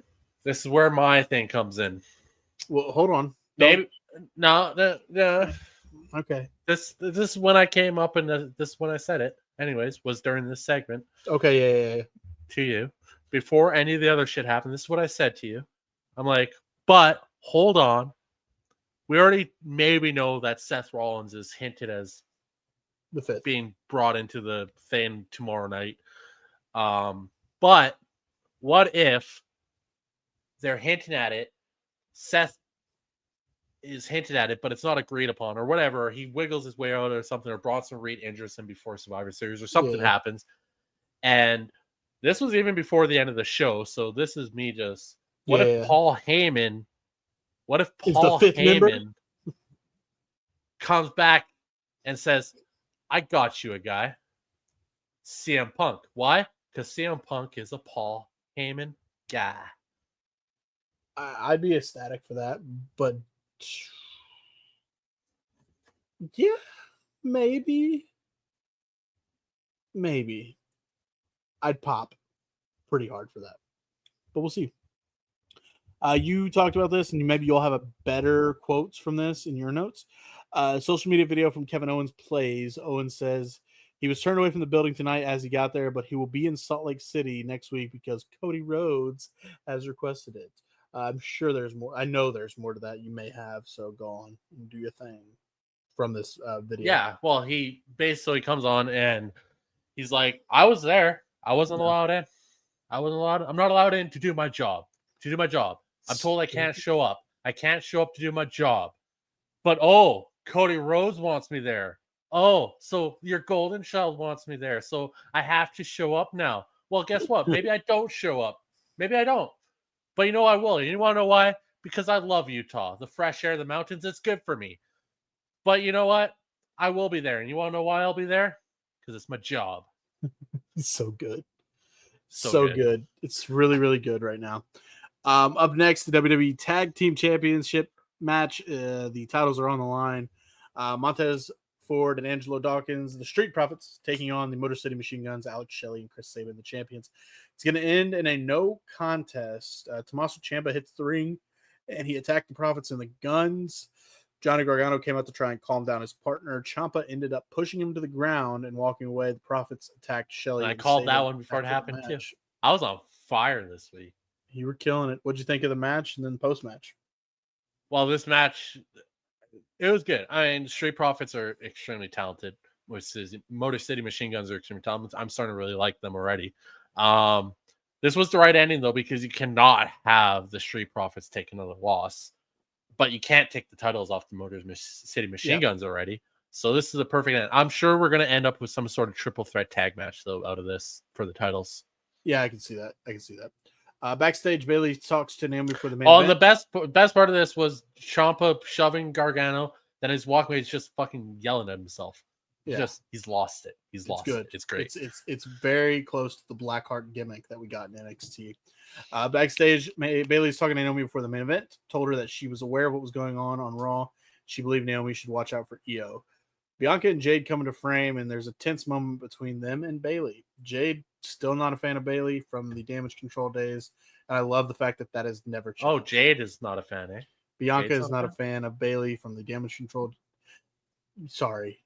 my thing comes in. Well, hold on. Maybe no. Okay. This is when I came up and this is when I said it. Anyways, was during this segment. Okay, yeah. To you, before any of the other shit happened, this is what I said to you. I'm like, but hold on. We already maybe know that Seth Rollins is hinted as the 5th being brought into the thing tomorrow night. But what if they're hinting at it? Seth is hinted at it, but it's not agreed upon, or whatever. He wiggles his way out or something, or Bronson Reed injures him before Survivor Series, or something happens. And this was even before the end of the show, so this is me just. What if Paul Heyman? What if Paul Heyman comes back and says, "I got you a guy, CM Punk." Why? Because CM Punk is a Paul Heyman guy. I'd be ecstatic for that, but yeah, maybe. I'd pop pretty hard for that, but we'll see. You talked about this, and maybe you'll have a better quotes from this in your notes. Social media video from Kevin Owens plays. Owens says he was turned away from the building tonight as he got there, but he will be in Salt Lake City next week because Cody Rhodes has requested it. I'm sure there's more. I know there's more to that you may have, so go on and do your thing from this video. Yeah, well, he basically comes on and he's like, I was there. I wasn't allowed in. I'm not allowed in to do my job. I'm told I can't show up. I can't show up to do my job. But Cody Rhodes wants me there. Oh, so your golden child wants me there. So I have to show up now. Well, guess what? Maybe I don't show up. Maybe I don't. But you know I will. You want to know why? Because I love Utah. The fresh air, the mountains, it's good for me. But you know what? I will be there. And you want to know why I'll be there? Because it's my job. It's so good. So good. It's really, really good right now. Up next, the WWE Tag Team Championship match. The titles are on the line. Montez Ford and Angelo Dawkins, the Street Profits, taking on the Motor City Machine Guns, Alex Shelley and Chris Sabin, the champions. It's going to end in a no contest. Tommaso Ciampa hits the ring, and he attacked the Profits and the Guns. Johnny Gargano came out to try and calm down his partner. Ciampa ended up pushing him to the ground and walking away. The Profits attacked Shelley. And I called that one before it happened too. I was on fire this week. You were killing it. What'd you think of the match and then post-match? Well, this match, it was good. I mean, Street Profits are extremely talented. Motor City Machine Guns are extremely talented. I'm starting to really like them already. This was the right ending, though, because you cannot have the Street Profits take another loss. But you can't take the titles off the Motor City Machine Guns already. So this is a perfect end. I'm sure we're going to end up with some sort of triple threat tag match, though, out of this for the titles. Yeah, I can see that. Backstage, Bayley talks to Naomi for the main event. And the best part of this was Ciampa shoving Gargano. Then his walkway is just fucking yelling at himself. Yeah. He's lost it. He's lost it. It's great. It's very close to the Blackheart gimmick that we got in NXT. Backstage, Bayley's talking to Naomi before the main event. Told her that she was aware of what was going on Raw. She believed Naomi should watch out for Io. Bianca and Jade come into frame, and there's a tense moment between them and Bayley. Jade still not a fan of Bayley from the Damage Control days, and I love the fact that has never changed. Oh, Jade is not a fan, eh? Bianca Jade's is not a fan of Bayley from the Damage Control. Sorry.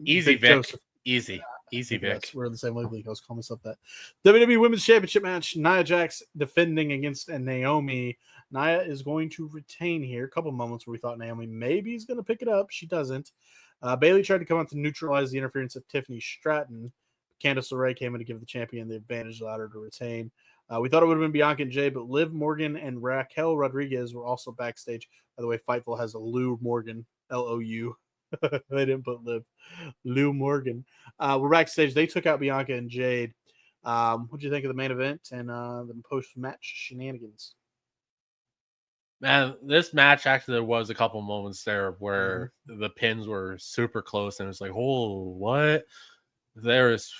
Easy, Vic. Joseph. Easy, Vic. We're in the same league. I was calling myself that. WWE Women's Championship match. Nia Jax defending against Naomi. Nia is going to retain here. A couple moments where we thought Naomi maybe is going to pick it up. She doesn't. Bayley tried to come out to neutralize the interference of Tiffany Stratton. Candice LeRae came in to give the champion the advantage, allowed her to retain. We thought it would have been Bianca and Jay, but Liv Morgan and Raquel Rodriguez were also backstage. By the way, Fightful has a Lou Morgan, L-O-U. They didn't put Liv. Lou Morgan. We're backstage. They took out Bianca and Jade. What do you think of the main event and the post-match shenanigans? Man, this match, actually, there was a couple moments there where the pins were super close, and it was like, oh, what? It's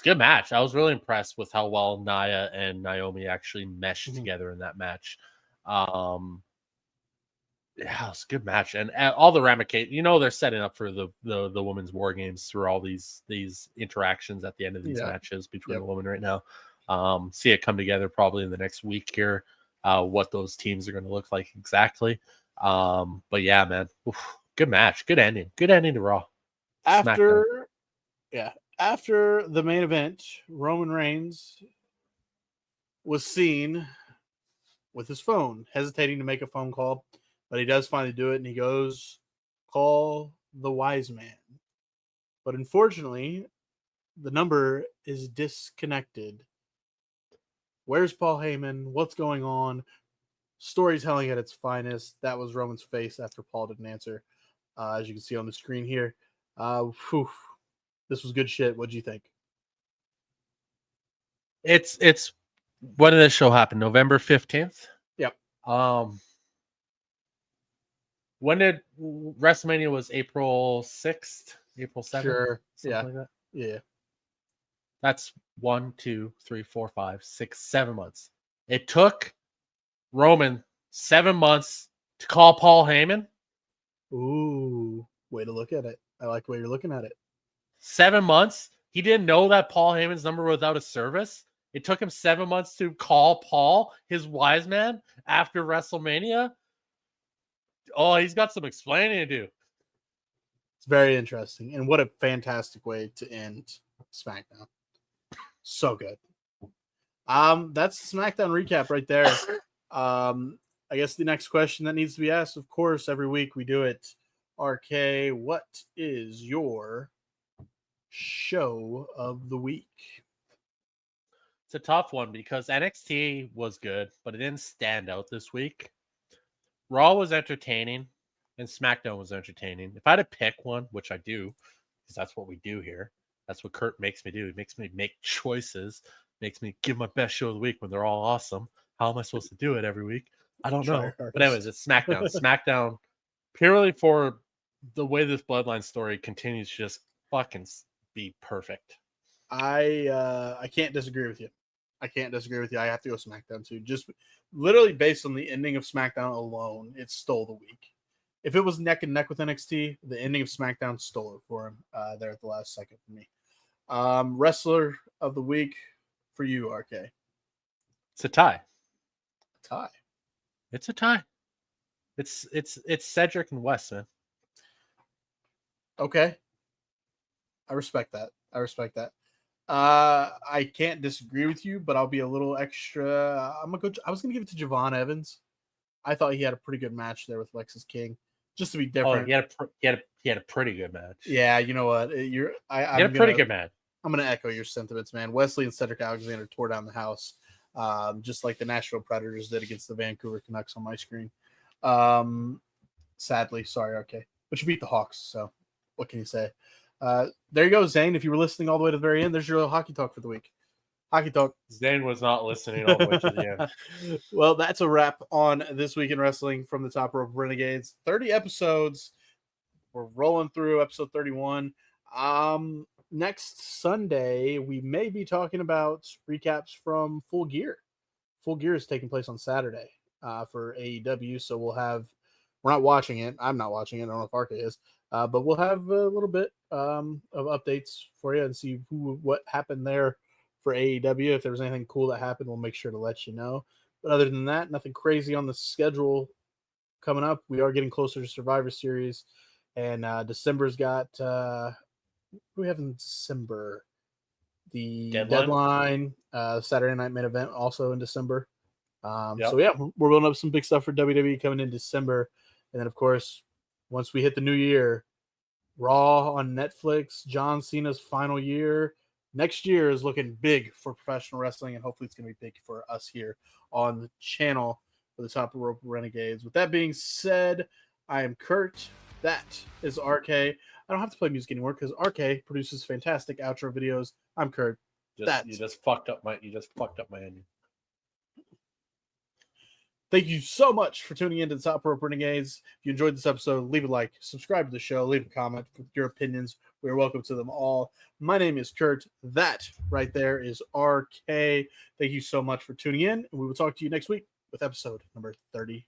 a good match. I was really impressed with how well Nia and Naomi actually meshed together in that match. Yeah, it's a good match, and all the ramifications. They're setting up for the women's war games through all these interactions at the end of these matches between the women right now. See it come together probably in the next week here. What those teams are going to look like exactly. But yeah, man, good match, good ending to Raw. After the main event, Roman Reigns was seen with his phone, hesitating to make a phone call, but he does finally do it, and he goes, call the wise man. But unfortunately, the number is disconnected. Where's Paul Heyman? What's going on? Storytelling at its finest. That was Roman's face after Paul didn't answer, as you can see on the screen here. This was good shit. What'd you think? It's when did this show happen? November 15th? Yep. When did WrestleMania was April 6th? April 7th? Sure. Something like that? Yeah. That's 1, 2, 3, 4, 5, 6, 7 months. It took Roman 7 months to call Paul Heyman. Ooh, way to look at it. I like the way you're looking at it. 7 months? He didn't know that Paul Heyman's number was out of service. It took him 7 months to call Paul, his wise man, after WrestleMania. Oh, he's got some explaining to do. It's very interesting. And what a fantastic way to end SmackDown. So good. That's the SmackDown recap right there. I guess the next question that needs to be asked, of course, every week we do it. RK, what is your show of the week? It's a tough one because NXT was good, but it didn't stand out this week. Raw was entertaining, and SmackDown was entertaining. If I had to pick one, which I do, because that's what we do here, that's what Kurt makes me do. He makes me make choices, makes me give my best show of the week when they're all awesome. How am I supposed to do it every week? I don't know. But anyways, it's SmackDown. SmackDown, purely for the way this Bloodline story continues to just fucking be perfect. I can't disagree with you. I have to go SmackDown too. Just literally based on the ending of SmackDown alone, it stole the week. If it was neck and neck with NXT, the ending of SmackDown stole it for him there at the last second for me. Wrestler of the week for you, RK. It's a tie. It's a tie. It's Cedric and West, man. Okay. I respect that. I can't disagree with you, but I'll be a little extra. I was gonna give it to Javon Evans. I thought he had a pretty good match there with Lexus King, just to be different. Oh, he had a pretty good match. Yeah, you know what? He had a pretty good match. I'm gonna echo your sentiments, man. Wesley and Cedric Alexander tore down the house, just like the Nashville Predators did against the Vancouver Canucks on my screen. Sadly, sorry, RK, but you beat the Hawks, so what can you say? There you go, Zane. If you were listening all the way to the very end, there's your hockey talk for the week. Hockey talk. Zane was not listening all the way to the end. Well, that's a wrap on This Week in Wrestling from the Top Rope Renegades. 30 episodes. We're rolling through episode 31. Next Sunday, we may be talking about recaps from Full Gear. Full Gear is taking place on Saturday for AEW, so we're not watching it. I'm not watching it. I don't know if RK is. But we'll have a little bit of updates for you and see what happened there for AEW. If there was anything cool that happened, we'll make sure to let you know. But other than that, nothing crazy on the schedule coming up. We are getting closer to Survivor Series, and December's got what do we have in December? The Deadline Saturday Night Main Event also in December. So yeah, we're building up some big stuff for WWE coming in December, and then of course, once we hit the new year, Raw on Netflix, John Cena's final year. Next year is looking big for professional wrestling, and hopefully it's going to be big for us here on the channel for the Top Rope Renegades. With that being said, I am Kurt. That is RK. I don't have to play music anymore because RK produces fantastic outro videos. I'm Kurt. You just fucked up my ending. Thank you so much for tuning in to the Top Rope Renegades. If you enjoyed this episode, leave a like, subscribe to the show, leave a comment with your opinions. We are welcome to them all. My name is Kurt. That right there is RK. Thank you so much for tuning in, and we will talk to you next week. with episode number 30.